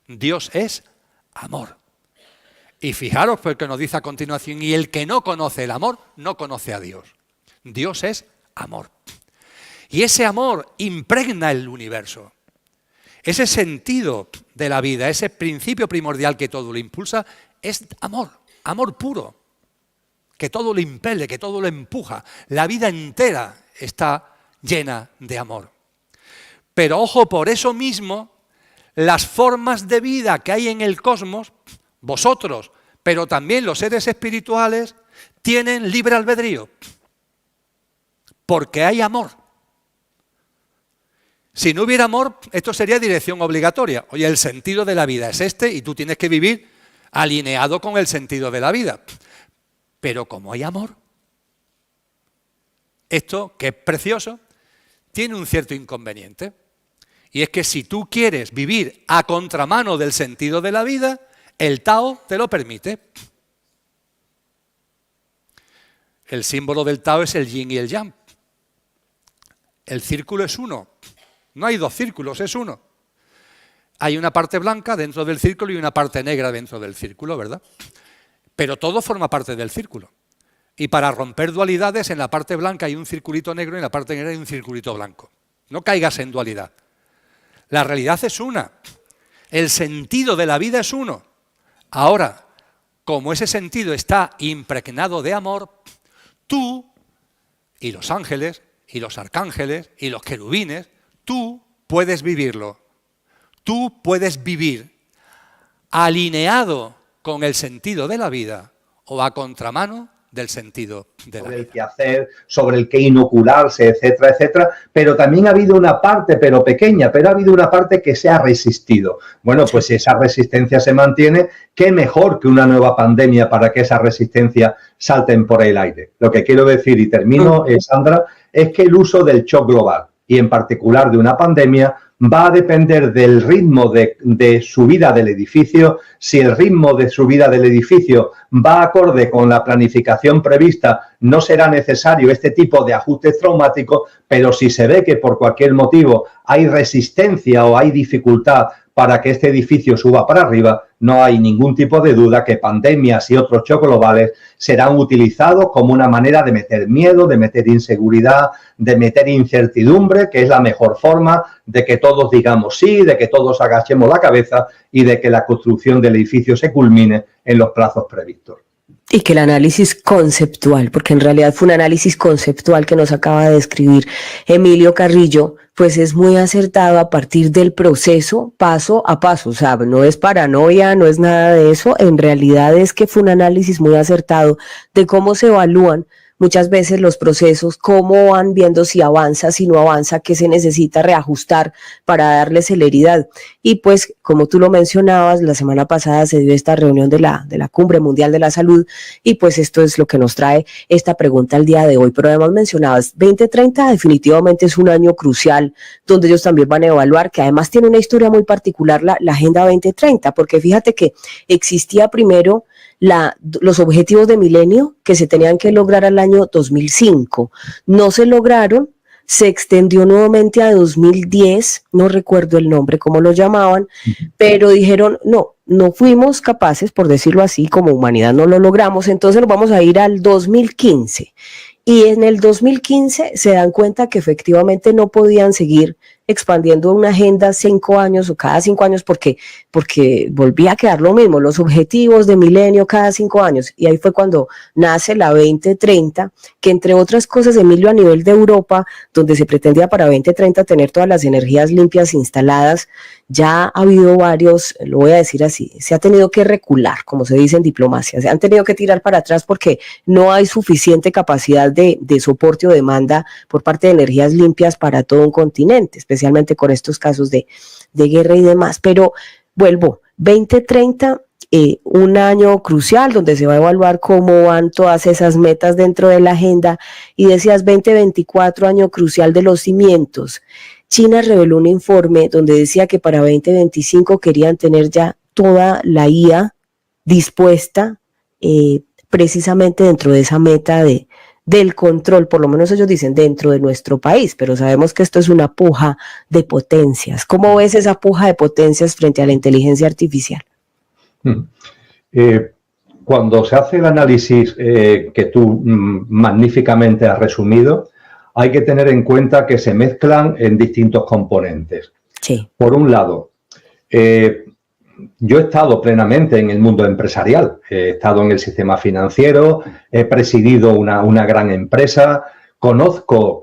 Speaker 5: Dios es amor. Y fijaros porque nos dice a continuación, y el que no conoce el amor, no conoce a Dios. Dios es amor. Y ese amor impregna el universo. Ese sentido de la vida, ese principio primordial que todo lo impulsa, es amor, amor puro, que todo lo impele, que todo lo empuja. La vida entera está llena de amor. Pero ojo, por eso mismo, las formas de vida que hay en el cosmos, vosotros, pero también los seres espirituales, tienen libre albedrío. Porque hay amor. Si no hubiera amor, esto sería dirección obligatoria. Oye, el sentido de la vida es este y tú tienes que vivir alineado con el sentido de la vida. Pero como hay amor, esto, que es precioso, tiene un cierto inconveniente. Y es que si tú quieres vivir a contramano del sentido de la vida, el Tao te lo permite. El símbolo del Tao es el yin y el yang. El círculo es uno. No hay dos círculos, es uno. Hay una parte blanca dentro del círculo y una parte negra dentro del círculo, ¿verdad? Pero todo forma parte del círculo. Y para romper dualidades, en la parte blanca hay un circulito negro y en la parte negra hay un circulito blanco. No caigas en dualidad. La realidad es una. El sentido de la vida es uno. Ahora, como ese sentido está impregnado de amor, tú y los ángeles y los arcángeles y los querubines, tú puedes vivirlo. Tú puedes vivir alineado con el sentido de la vida o a contramano del sentido de la vida.
Speaker 3: Sobre el que hacer, sobre el que inocularse, etcétera, etcétera. Pero también ha habido una parte, pero pequeña, pero ha habido una parte que se ha resistido. Bueno, pues si esa resistencia se mantiene, qué mejor que una nueva pandemia para que esa resistencia salten por el aire. Lo que quiero decir, y termino, Sandra, es que el uso del shock global, y en particular de una pandemia, va a depender del ritmo de subida del edificio. Si el ritmo de subida del edificio va acorde con la planificación prevista, no será necesario este tipo de ajustes traumáticos, pero si se ve que por cualquier motivo hay resistencia o hay dificultad para que este edificio suba para arriba, no hay ningún tipo de duda que pandemias y otros shocks globales serán utilizados como una manera de meter miedo, de meter inseguridad, de meter incertidumbre, que es la mejor forma de que todos digamos sí, de que todos agachemos la cabeza y de que la construcción del edificio se culmine en los plazos previstos.
Speaker 6: Y que el análisis conceptual, porque en realidad fue un análisis conceptual que nos acaba de describir Emilio Carrillo, pues es muy acertado a partir del proceso paso a paso. O sea, no es paranoia, no es nada de eso. En realidad es que fue un análisis muy acertado de cómo se evalúan muchas veces los procesos, cómo van viendo si avanza, si no avanza, qué se necesita reajustar para darle celeridad. Y pues, como tú lo mencionabas, la semana pasada se dio esta reunión de la Cumbre Mundial de la Salud y pues esto es lo que nos trae esta pregunta al día de hoy. Pero además mencionabas, 2030 definitivamente es un año crucial donde ellos también van a evaluar, que además tiene una historia muy particular la Agenda 2030, porque fíjate que existía primero los objetivos de milenio que se tenían que lograr al año 2005. No se lograron, se extendió nuevamente a 2010, no recuerdo el nombre, cómo lo llamaban, pero dijeron, no fuimos capaces, por decirlo así, como humanidad no lo logramos, entonces nos vamos a ir al 2015. Y en el 2015 se dan cuenta que efectivamente no podían seguir expandiendo una agenda 5 años o cada 5 años porque volvía a quedar lo mismo, los objetivos de milenio cada 5 años. Y ahí fue cuando nace la 2030, que entre otras cosas, Emilio, a nivel de Europa, donde se pretendía para 2030 tener todas las energías limpias instaladas, ya ha habido varios, lo voy a decir así, se ha tenido que recular, como se dice en diplomacia, se han tenido que tirar para atrás porque no hay suficiente capacidad de soporte o demanda por parte de energías limpias para todo un continente, especialmente con estos casos de guerra y demás. Pero vuelvo, 2030, un año crucial donde se va a evaluar cómo van todas esas metas dentro de la agenda, y decías 2024, año crucial de los cimientos. China reveló un informe donde decía que para 2025 querían tener ya toda la IA dispuesta precisamente dentro de esa meta del control, por lo menos ellos dicen dentro de nuestro país, pero sabemos que esto es una puja de potencias. ¿Cómo ves esa puja de potencias frente a la inteligencia artificial?
Speaker 3: Cuando se hace el análisis que tú magníficamente has resumido, hay que tener en cuenta que se mezclan en distintos componentes.
Speaker 6: Sí.
Speaker 3: Por un lado, yo he estado plenamente en el mundo empresarial, he estado en el sistema financiero, he presidido una gran empresa, conozco,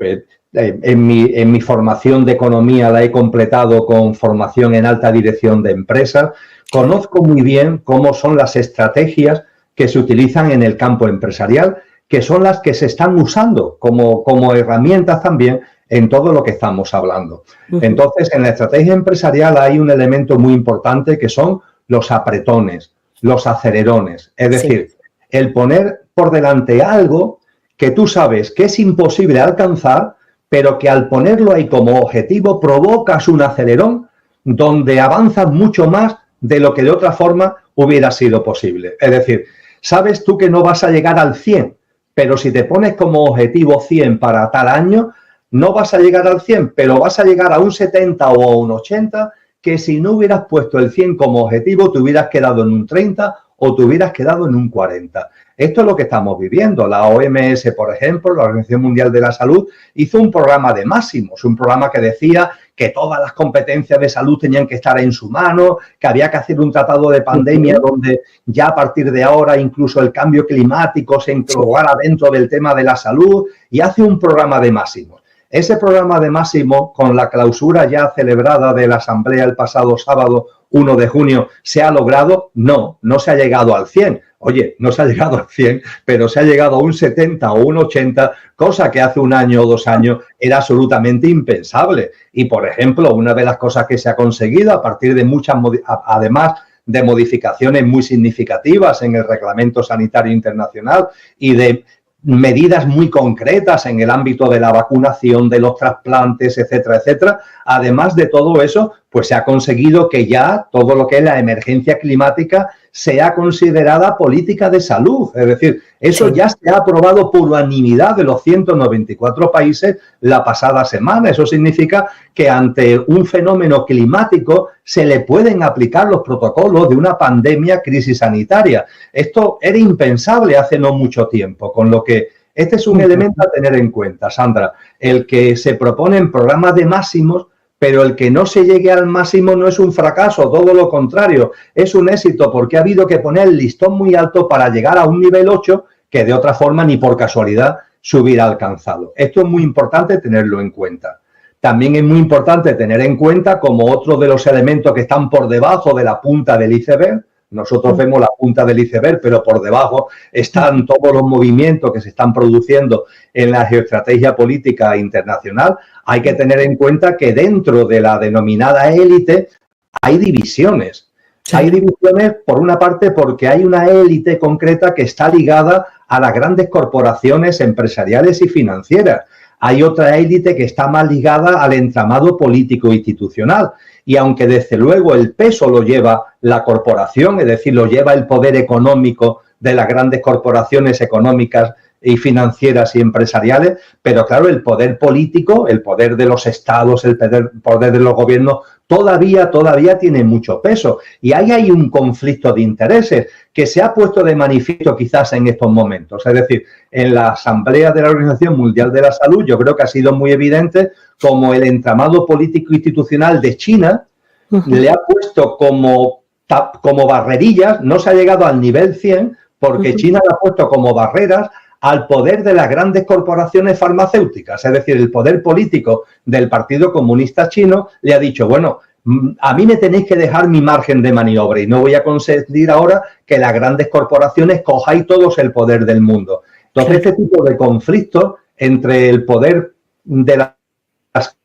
Speaker 3: en mi formación de economía la he completado con formación en alta dirección de empresas, conozco muy bien cómo son las estrategias que se utilizan en el campo empresarial, que son las que se están usando como herramientas también en todo lo que estamos hablando. Entonces, en la estrategia empresarial hay un elemento muy importante que son los apretones, los acelerones. Es decir, el poner por delante algo que tú sabes que es imposible alcanzar, pero que al ponerlo ahí como objetivo provocas un acelerón donde avanzas mucho más de lo que de otra forma hubiera sido posible. Es decir, sabes tú que no vas a llegar al 100, pero si te pones como objetivo 100 para tal año, no vas a llegar al 100, pero vas a llegar a un 70 o a un 80, que si no hubieras puesto el 100 como objetivo, te hubieras quedado en un 30 o te hubieras quedado en un 40. Esto es lo que estamos viviendo. La OMS, por ejemplo, la Organización Mundial de la Salud, hizo un programa de máximos, un programa que decía que todas las competencias de salud tenían que estar en su mano, que había que hacer un tratado de pandemia donde ya a partir de ahora incluso el cambio climático se incorporara dentro del tema de la salud, y hace un programa de máximos. Ese programa de máximo, con la clausura ya celebrada de la Asamblea el pasado sábado 1 de junio, ¿se ha logrado? No, no se ha llegado al 100. Oye, no se ha llegado al 100, pero se ha llegado a un 70 o un 80, cosa que hace un año o 2 años era absolutamente impensable. Y, por ejemplo, una de las cosas que se ha conseguido a partir de muchas, además de modificaciones muy significativas en el Reglamento Sanitario Internacional y de medidas muy concretas en el ámbito de la vacunación, de los trasplantes, etcétera, etcétera. Además de todo eso, pues se ha conseguido que ya todo lo que es la emergencia climática sea considerada política de salud. Es decir, eso ya se ha aprobado por unanimidad de los 194 países la pasada semana. Eso significa que ante un fenómeno climático se le pueden aplicar los protocolos de una pandemia, crisis sanitaria. Esto era impensable hace no mucho tiempo, con lo que este es un elemento a tener en cuenta, Sandra. El que se proponen programas de máximos, pero el que no se llegue al máximo no es un fracaso, todo lo contrario, es un éxito, porque ha habido que poner el listón muy alto para llegar a un nivel 8 que de otra forma ni por casualidad se hubiera alcanzado. Esto es muy importante tenerlo en cuenta. También es muy importante tener en cuenta como otro de los elementos que están por debajo de la punta del iceberg. Nosotros vemos la punta del iceberg, pero por debajo están todos los movimientos que se están produciendo en la geoestrategia política internacional. Hay que tener en cuenta que dentro de la denominada élite hay divisiones. Sí. Hay divisiones, por una parte, porque hay una élite concreta que está ligada a las grandes corporaciones empresariales y financieras. Hay otra élite que está más ligada al entramado político institucional. Y aunque desde luego el peso lo lleva la corporación, es decir, lo lleva el poder económico de las grandes corporaciones económicas y financieras y empresariales, pero claro, el poder político, el poder de los estados, el poder de los gobiernos, todavía tiene mucho peso. Y ahí hay un conflicto de intereses que se ha puesto de manifiesto quizás en estos momentos. Es decir, en la Asamblea de la Organización Mundial de la Salud, yo creo que ha sido muy evidente como el entramado político institucional de China le ha puesto como barrerillas, no se ha llegado al nivel 100, porque China le ha puesto como barreras al poder de las grandes corporaciones farmacéuticas. Es decir, el poder político del Partido Comunista Chino le ha dicho, bueno, a mí me tenéis que dejar mi margen de maniobra y no voy a consentir ahora que las grandes corporaciones cojáis todos el poder del mundo. Entonces, este tipo de conflictos entre el poder de las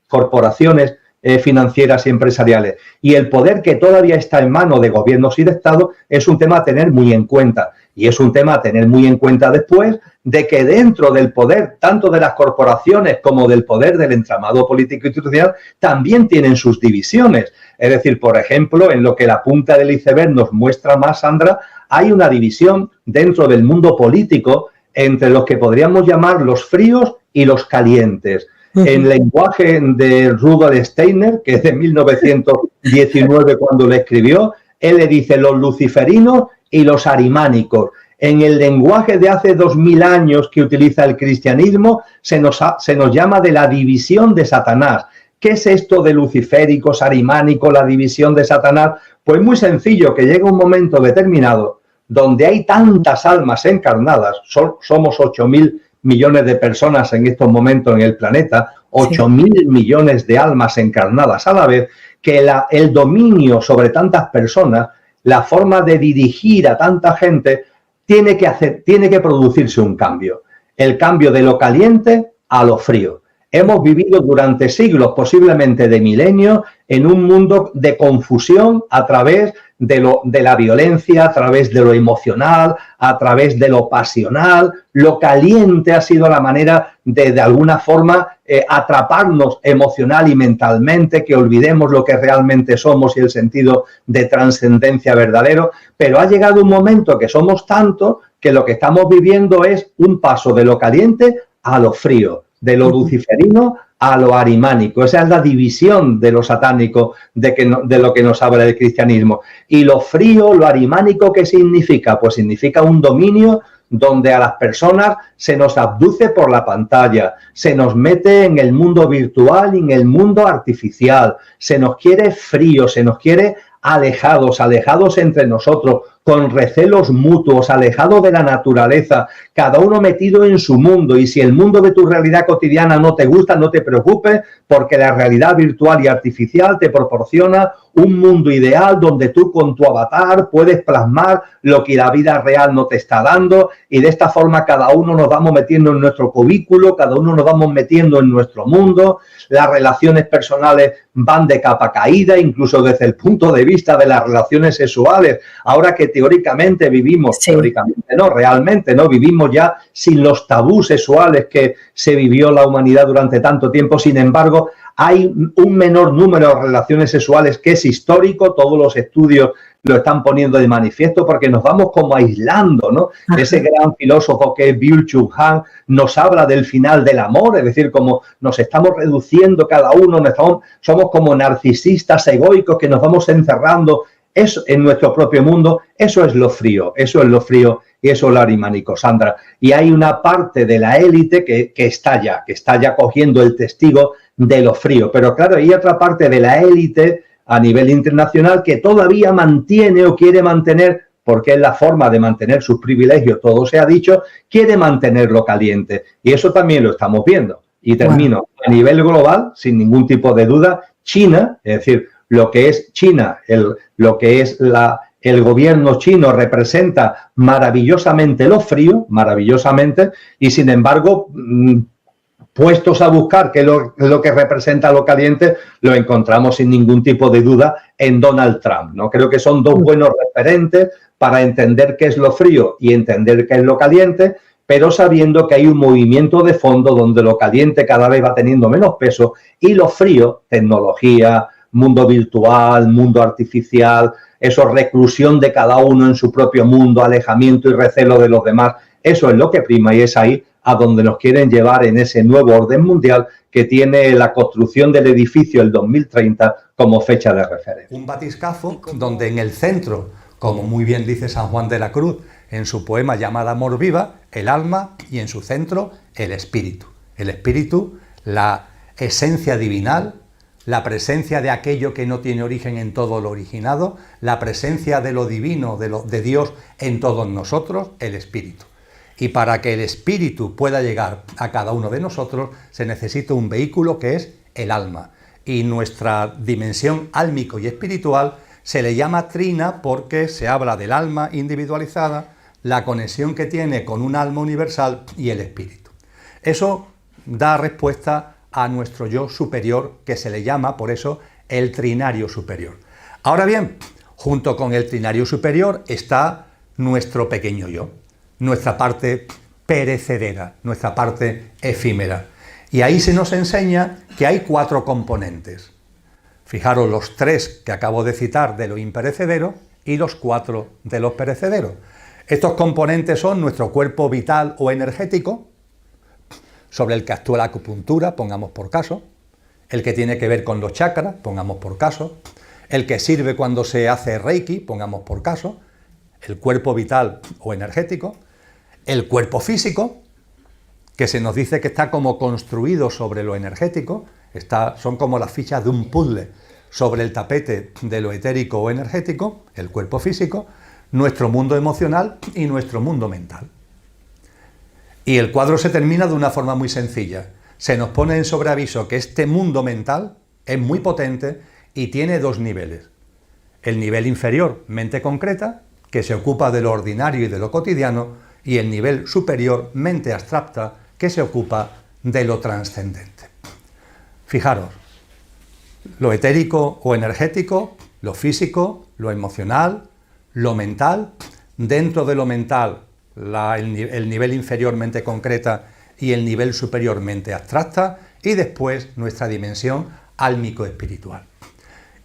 Speaker 3: corporaciones financieras y empresariales y el poder que todavía está en manos de gobiernos y de Estado es un tema a tener muy en cuenta. Y es un tema a tener muy en cuenta después de que dentro del poder, tanto de las corporaciones como del poder del entramado político institucional, también tienen sus divisiones. Es decir, por ejemplo, en lo que la punta del iceberg nos muestra más, Sandra, hay una división dentro del mundo político entre los que podríamos llamar los fríos y los calientes. En lenguaje de Rudolf Steiner, que es de 1919 cuando lo escribió, él le dice los luciferinos y los arimánicos. En el lenguaje de hace 2000 años que utiliza el cristianismo, se nos llama de la división de Satanás. ¿Qué es esto de luciféricos, arimánicos, la división de Satanás? Pues muy sencillo, que llega un momento determinado donde hay tantas almas encarnadas, somos 8.000 millones de personas en estos momentos en el planeta, 8.000 millones de almas encarnadas a la vez, que el dominio sobre tantas personas, la forma de dirigir a tanta gente, tiene que producirse un cambio. El cambio de lo caliente a lo frío. Hemos vivido durante siglos, posiblemente de milenios, en un mundo de confusión a través de la violencia, a través de lo emocional, a través de lo pasional. Lo caliente ha sido la manera de alguna forma, atraparnos emocional y mentalmente, que olvidemos lo que realmente somos y el sentido de trascendencia verdadero. Pero ha llegado un momento que somos tantos que lo que estamos viviendo es un paso de lo caliente a lo frío, de lo luciferino a lo arimánico. Esa es la división de lo satánico, de lo que nos habla el cristianismo. Y lo frío, lo arimánico, ¿qué significa? Pues significa un dominio donde a las personas se nos abduce por la pantalla, se nos mete en el mundo virtual y en el mundo artificial, se nos quiere frío, se nos quiere alejados entre nosotros, con recelos mutuos, alejados de la naturaleza, cada uno metido en su mundo. Y si el mundo de tu realidad cotidiana no te gusta, no te preocupes, porque la realidad virtual y artificial te proporciona un mundo ideal donde tú con tu avatar puedes plasmar lo que la vida real no te está dando, y de esta forma cada uno nos vamos metiendo en nuestro cubículo, cada uno nos vamos metiendo en nuestro mundo. Las relaciones personales van de capa caída, incluso desde el punto de vista de las relaciones sexuales. Ahora que teóricamente vivimos, sí, teóricamente no, realmente no, vivimos ya sin los tabús sexuales que se vivió la humanidad durante tanto tiempo. Sin embargo, hay un menor número de relaciones sexuales que es histórico. Todos los estudios lo están poniendo de manifiesto, porque nos vamos como aislando, ¿no? Ajá. Ese gran filósofo que es Byung-Chul Han nos habla del final del amor, es decir, como nos estamos reduciendo cada uno, somos como narcisistas egoicos que nos vamos encerrando eso en nuestro propio mundo. Eso es lo frío y eso es lo arimánico, Sandra. Y hay una parte de la élite que está ya cogiendo el testigo de lo frío. Pero claro, hay otra parte de la élite a nivel internacional que todavía mantiene o quiere mantener, porque es la forma de mantener sus privilegios, todo se ha dicho, quiere mantenerlo caliente. Y eso también lo estamos viendo. Y termino. Bueno. A nivel global, sin ningún tipo de duda, China, es decir, lo que es China, lo que es el gobierno chino representa maravillosamente lo frío, maravillosamente, y sin embargo, puestos a buscar qué es lo que representa lo caliente, lo encontramos sin ningún tipo de duda en Donald Trump, ¿no? Creo que son dos buenos referentes para entender qué es lo frío y entender qué es lo caliente, pero sabiendo que hay un movimiento de fondo donde lo caliente cada vez va teniendo menos peso y lo frío, tecnología, mundo virtual, mundo artificial, eso, reclusión de cada uno en su propio mundo, alejamiento y recelo de los demás, eso es lo que prima, y es ahí a donde nos quieren llevar en ese nuevo orden mundial que tiene la construcción del edificio el 2030 como fecha de referencia.
Speaker 5: Un batiscafo donde en el centro, como muy bien dice San Juan de la Cruz en su poema llamado Amor Viva, el alma, y en su centro el espíritu. El espíritu, la esencia divinal, la presencia de aquello que no tiene origen en todo lo originado, la presencia de lo divino, de Dios en todos nosotros, el espíritu. Y para que el espíritu pueda llegar a cada uno de nosotros, se necesita un vehículo que es el alma. Y nuestra dimensión álmico y espiritual se le llama trina porque se habla del alma individualizada, la conexión que tiene con un alma universal y el espíritu. Eso da respuesta a nuestro yo superior, que se le llama, por eso, el trinario superior. Ahora bien, junto con el trinario superior está nuestro pequeño yo, nuestra parte perecedera, nuestra parte efímera. Y ahí se nos enseña que hay 4 componentes. Fijaros, los 3 que acabo de citar de lo imperecedero y los 4 de los perecederos. Estos componentes son nuestro cuerpo vital o energético, sobre el que actúa la acupuntura, pongamos por caso, el que tiene que ver con los chakras, pongamos por caso, el que sirve cuando se hace reiki, pongamos por caso, el cuerpo vital o energético, el cuerpo físico, que se nos dice que está como construido sobre lo energético, son como las fichas de un puzzle sobre el tapete de lo etérico o energético, el cuerpo físico, nuestro mundo emocional y nuestro mundo mental. Y el cuadro se termina de una forma muy sencilla. Se nos pone en sobreaviso que este mundo mental es muy potente y tiene 2 niveles. El nivel inferior, mente concreta, que se ocupa de lo ordinario y de lo cotidiano, y el nivel superior, mente abstracta, que se ocupa de lo trascendente. Fijaros, lo etérico o energético, lo físico, lo emocional, lo mental, dentro de lo mental el nivel inferior mente concreta y el nivel superior mente abstracta, y después nuestra dimensión álmico-espiritual.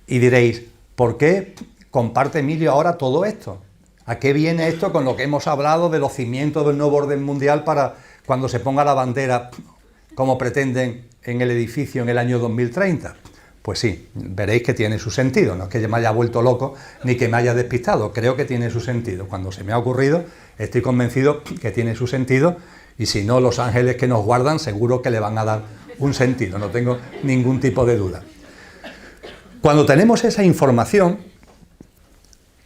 Speaker 5: Y diréis, ¿por qué comparte Emilio ahora todo esto? ¿A qué viene esto con lo que hemos hablado de los cimientos del nuevo orden mundial para cuando se ponga la bandera, como pretenden en el edificio en el año 2030? Pues sí, veréis que tiene su sentido, no es que me haya vuelto loco ni que me haya despistado, creo que tiene su sentido. Cuando se me ha ocurrido, estoy convencido que tiene su sentido, y si no, los ángeles que nos guardan seguro que le van a dar un sentido, no tengo ningún tipo de duda. Cuando tenemos esa información,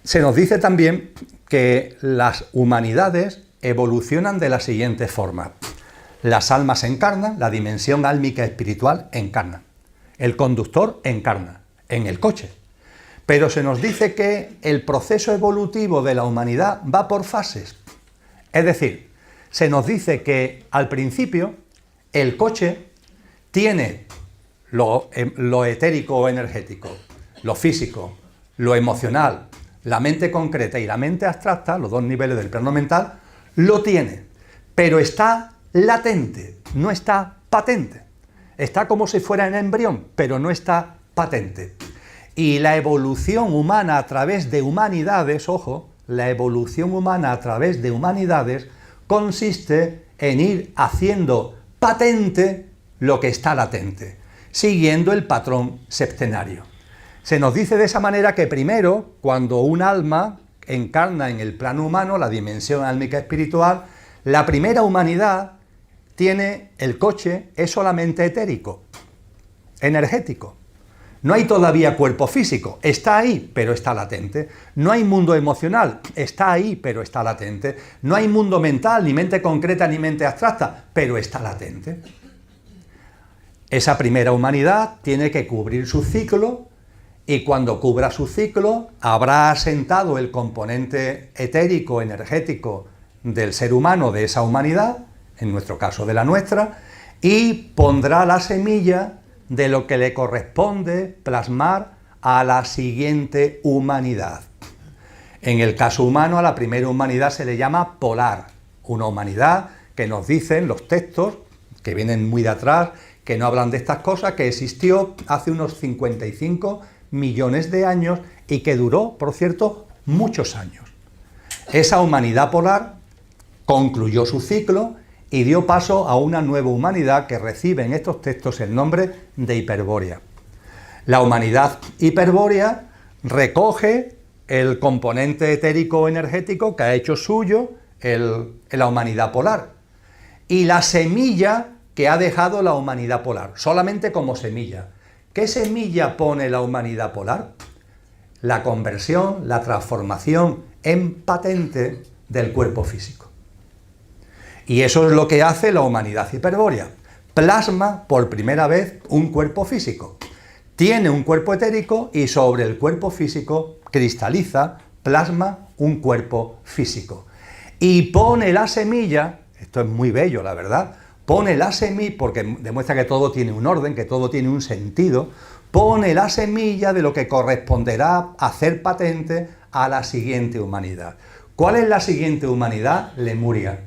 Speaker 5: se nos dice también que las humanidades evolucionan de la siguiente forma. Las almas encarnan, la dimensión álmica espiritual encarna. El conductor encarna en el coche. Pero se nos dice que el proceso evolutivo de la humanidad va por fases. Es decir, se nos dice que al principio el coche tiene lo etérico o energético, lo físico, lo emocional, la mente concreta y la mente abstracta, los dos niveles del plano mental, lo tiene, pero está latente, no está patente. Está como si fuera en embrión, pero no está patente. Y la evolución humana a través de humanidades, ojo, la evolución humana a través de humanidades consiste en ir haciendo patente lo que está latente, siguiendo el patrón septenario. Se nos dice de esa manera que primero, cuando un alma encarna en el plano humano, la dimensión álmica espiritual, la primera humanidad tiene el coche, es solamente etérico, energético. No hay todavía cuerpo físico, está ahí, pero está latente. No hay mundo emocional, está ahí, pero está latente. No hay mundo mental, ni mente concreta, ni mente abstracta, pero está latente. Esa primera humanidad tiene que cubrir su ciclo, y cuando cubra su ciclo habrá asentado el componente etérico, energético del ser humano de esa humanidad, en nuestro caso de la nuestra, y pondrá la semilla de lo que le corresponde plasmar a la siguiente humanidad. En el caso humano, a la primera humanidad se le llama polar, una humanidad que nos dicen los textos, que vienen muy de atrás, que no hablan de estas cosas, que existió hace unos 55 millones de años y que duró, por cierto, muchos años. Esa humanidad polar concluyó su ciclo y dio paso a una nueva humanidad que recibe en estos textos el nombre de Hiperbórea. La humanidad hiperbórea recoge el componente etérico energético que ha hecho suyo la humanidad polar y la semilla que ha dejado la humanidad polar, solamente como semilla. ¿Qué semilla pone la humanidad polar? La conversión, la transformación en patente del cuerpo físico. Y eso es lo que hace la humanidad hiperbórea. Plasma por primera vez un cuerpo físico. Tiene un cuerpo etérico y sobre el cuerpo físico cristaliza, plasma un cuerpo físico. Y pone la semilla, esto es muy bello la verdad, pone la semilla, porque demuestra que todo tiene un orden, que todo tiene un sentido, pone la semilla de lo que corresponderá hacer patente a la siguiente humanidad. ¿Cuál es la siguiente humanidad? Lemuria.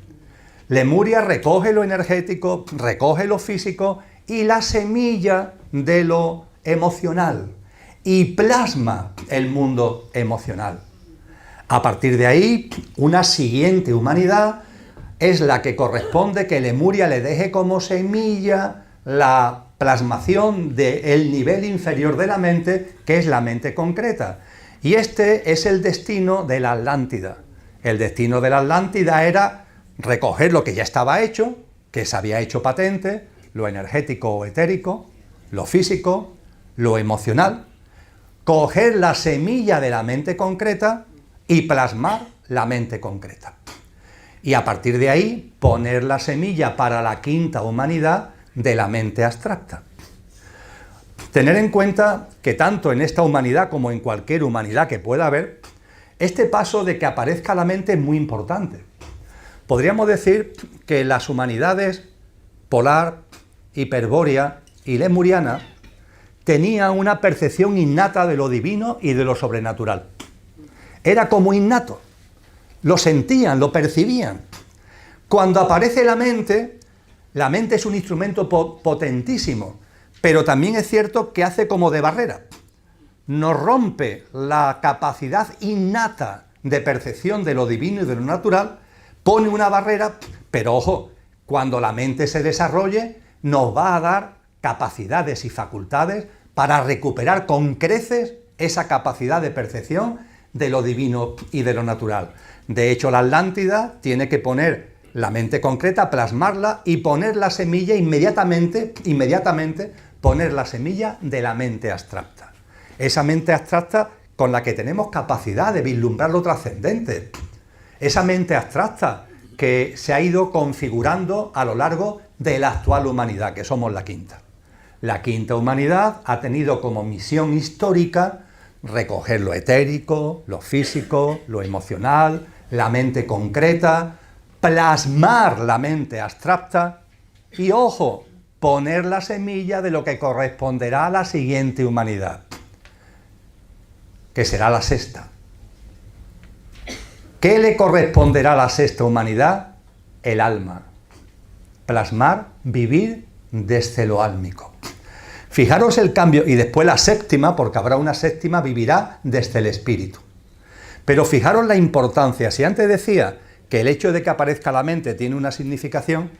Speaker 5: Lemuria recoge lo energético, recoge lo físico y la semilla de lo emocional y plasma el mundo emocional. A partir de ahí, una siguiente humanidad es la que corresponde que Lemuria le deje como semilla la plasmación del nivel inferior de la mente, que es la mente concreta. Y este es el destino de la Atlántida. El destino de la Atlántida era recoger lo que ya estaba hecho, que se había hecho patente, lo energético o etérico, lo físico, lo emocional, coger la semilla de la mente concreta y plasmar la mente concreta. Y a partir de ahí poner la semilla para la quinta humanidad de la mente abstracta. Tener en cuenta que tanto en esta humanidad como en cualquier humanidad que pueda haber, este paso de que aparezca la mente es muy importante. Podríamos decir que las humanidades polar, hiperbórea
Speaker 7: y lemuriana tenían una percepción innata de lo divino y de lo sobrenatural. Era como innato, lo sentían, lo percibían. Cuando aparece la mente es un instrumento potentísimo, pero también es cierto que hace como de barrera. Nos rompe la capacidad innata de percepción de lo divino y de lo natural, pone una barrera, pero ojo, cuando la mente se desarrolle, nos va a dar capacidades y facultades para recuperar con creces esa capacidad de percepción de lo divino y de lo natural. De hecho, la Atlántida tiene que poner la mente concreta, plasmarla y poner la semilla inmediatamente poner la semilla de la mente abstracta. Esa mente abstracta con la que tenemos capacidad de vislumbrar lo trascendente. Esa mente abstracta que se ha ido configurando a lo largo de la actual humanidad, que somos la quinta. La quinta humanidad ha tenido como misión histórica recoger lo etérico, lo físico, lo emocional, la mente concreta, plasmar la mente abstracta y, ojo, poner la semilla de lo que corresponderá a la siguiente humanidad, que será la sexta. ¿Qué le corresponderá a la sexta humanidad? El alma. Plasmar, vivir desde lo álmico. Fijaros el cambio, y después la séptima, porque habrá una séptima, vivirá desde el espíritu. Pero fijaros la importancia. Si antes decía que el hecho de que aparezca la mente tiene una significación,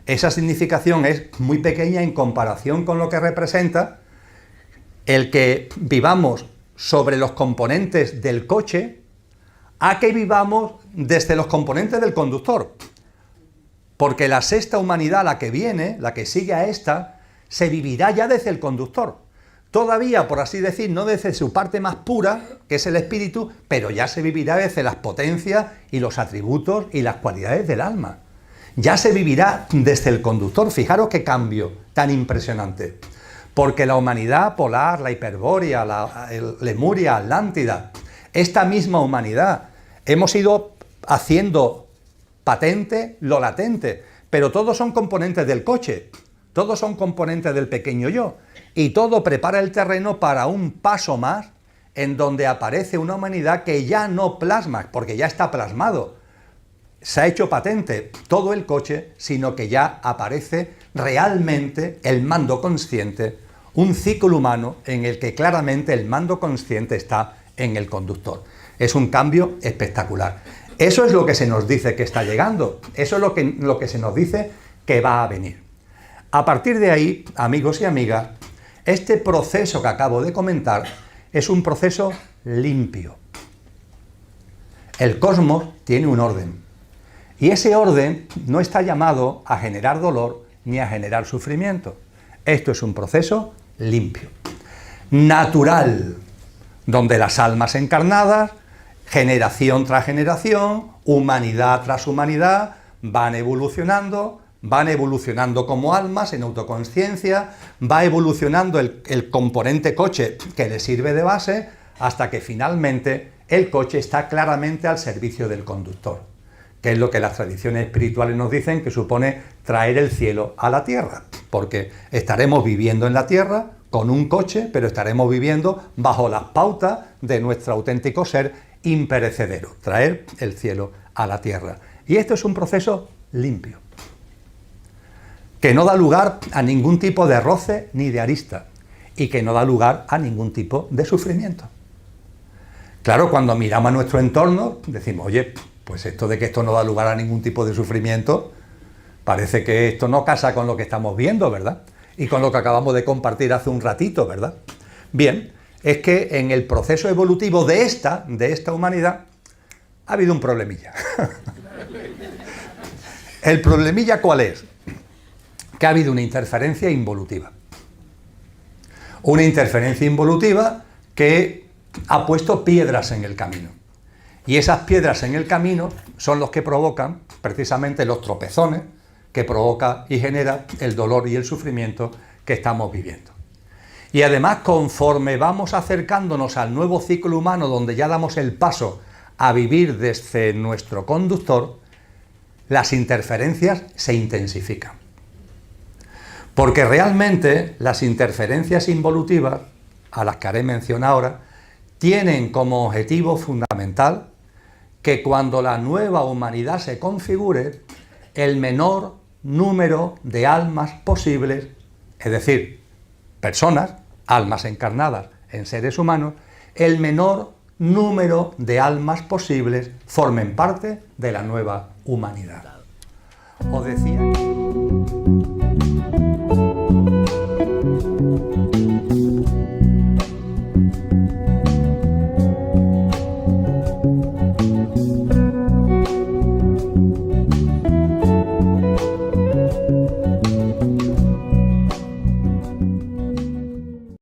Speaker 7: esa significación es muy pequeña en comparación con lo que representa el que vivamos sobre los componentes del coche a que vivamos desde los componentes del conductor. Porque la sexta humanidad, la que viene, la que sigue a esta, se vivirá ya desde el conductor. Todavía, por así decir, no desde su parte más pura, que es el espíritu, pero ya se vivirá desde las potencias y los atributos y las cualidades del alma. Ya se vivirá desde el conductor. Fijaros qué cambio tan impresionante. Porque la humanidad polar, la hiperbórea, la Lemuria, Atlántida, esta misma humanidad, hemos ido haciendo patente lo latente, pero todos son componentes del coche, todos son componentes del pequeño yo, y todo prepara el terreno para un paso más en donde aparece una humanidad que ya no plasma, porque ya está plasmado, se ha hecho patente todo el coche, sino que ya aparece realmente el mando consciente, un ciclo humano en el que claramente el mando consciente está en el conductor. Es un cambio espectacular. Eso es lo que se nos dice que está llegando, eso es lo que se nos dice que va a venir. A partir de ahí, amigos y amigas, este proceso que acabo de comentar es un proceso limpio. El cosmos tiene un orden, y ese orden no está llamado a generar dolor ni a generar sufrimiento. Esto es un proceso limpio, natural, donde las almas encarnadas, generación tras generación, humanidad tras humanidad, van evolucionando como almas en autoconsciencia, va evolucionando el componente coche que le sirve de base, hasta que finalmente el coche está claramente al servicio del conductor, que es lo que las tradiciones espirituales nos dicen que supone traer el cielo a la tierra, porque estaremos viviendo en la tierra con un coche, pero estaremos viviendo bajo las pautas de nuestro auténtico ser imperecedero, traer el cielo a la tierra. Y esto es un proceso limpio, que no da lugar a ningún tipo de roce ni de arista, y que no da lugar a ningún tipo de sufrimiento. Claro, cuando miramos a nuestro entorno, decimos, oye, pues esto de que esto no da lugar a ningún tipo de sufrimiento, parece que esto no casa con lo que estamos viendo, ¿verdad? Y con lo que acabamos de compartir hace un ratito, ¿verdad? Bien, es que en el proceso evolutivo de esta humanidad ha habido un problemilla. ¿El problemilla cuál es? Que ha habido una interferencia involutiva. Una interferencia involutiva que ha puesto piedras en el camino. Y esas piedras en el camino son los que provocan precisamente los tropezones que provoca y genera el dolor y el sufrimiento que estamos viviendo. Y además, conforme vamos acercándonos al nuevo ciclo humano, donde ya damos el paso a vivir desde nuestro conductor, las interferencias se intensifican. Porque realmente las interferencias involutivas, a las que haré mención ahora, tienen como objetivo fundamental que cuando la nueva humanidad se configure, el menor número de almas posibles, es decir, personas, almas encarnadas en seres humanos, el menor número de almas posibles formen parte de la nueva humanidad. Os decía...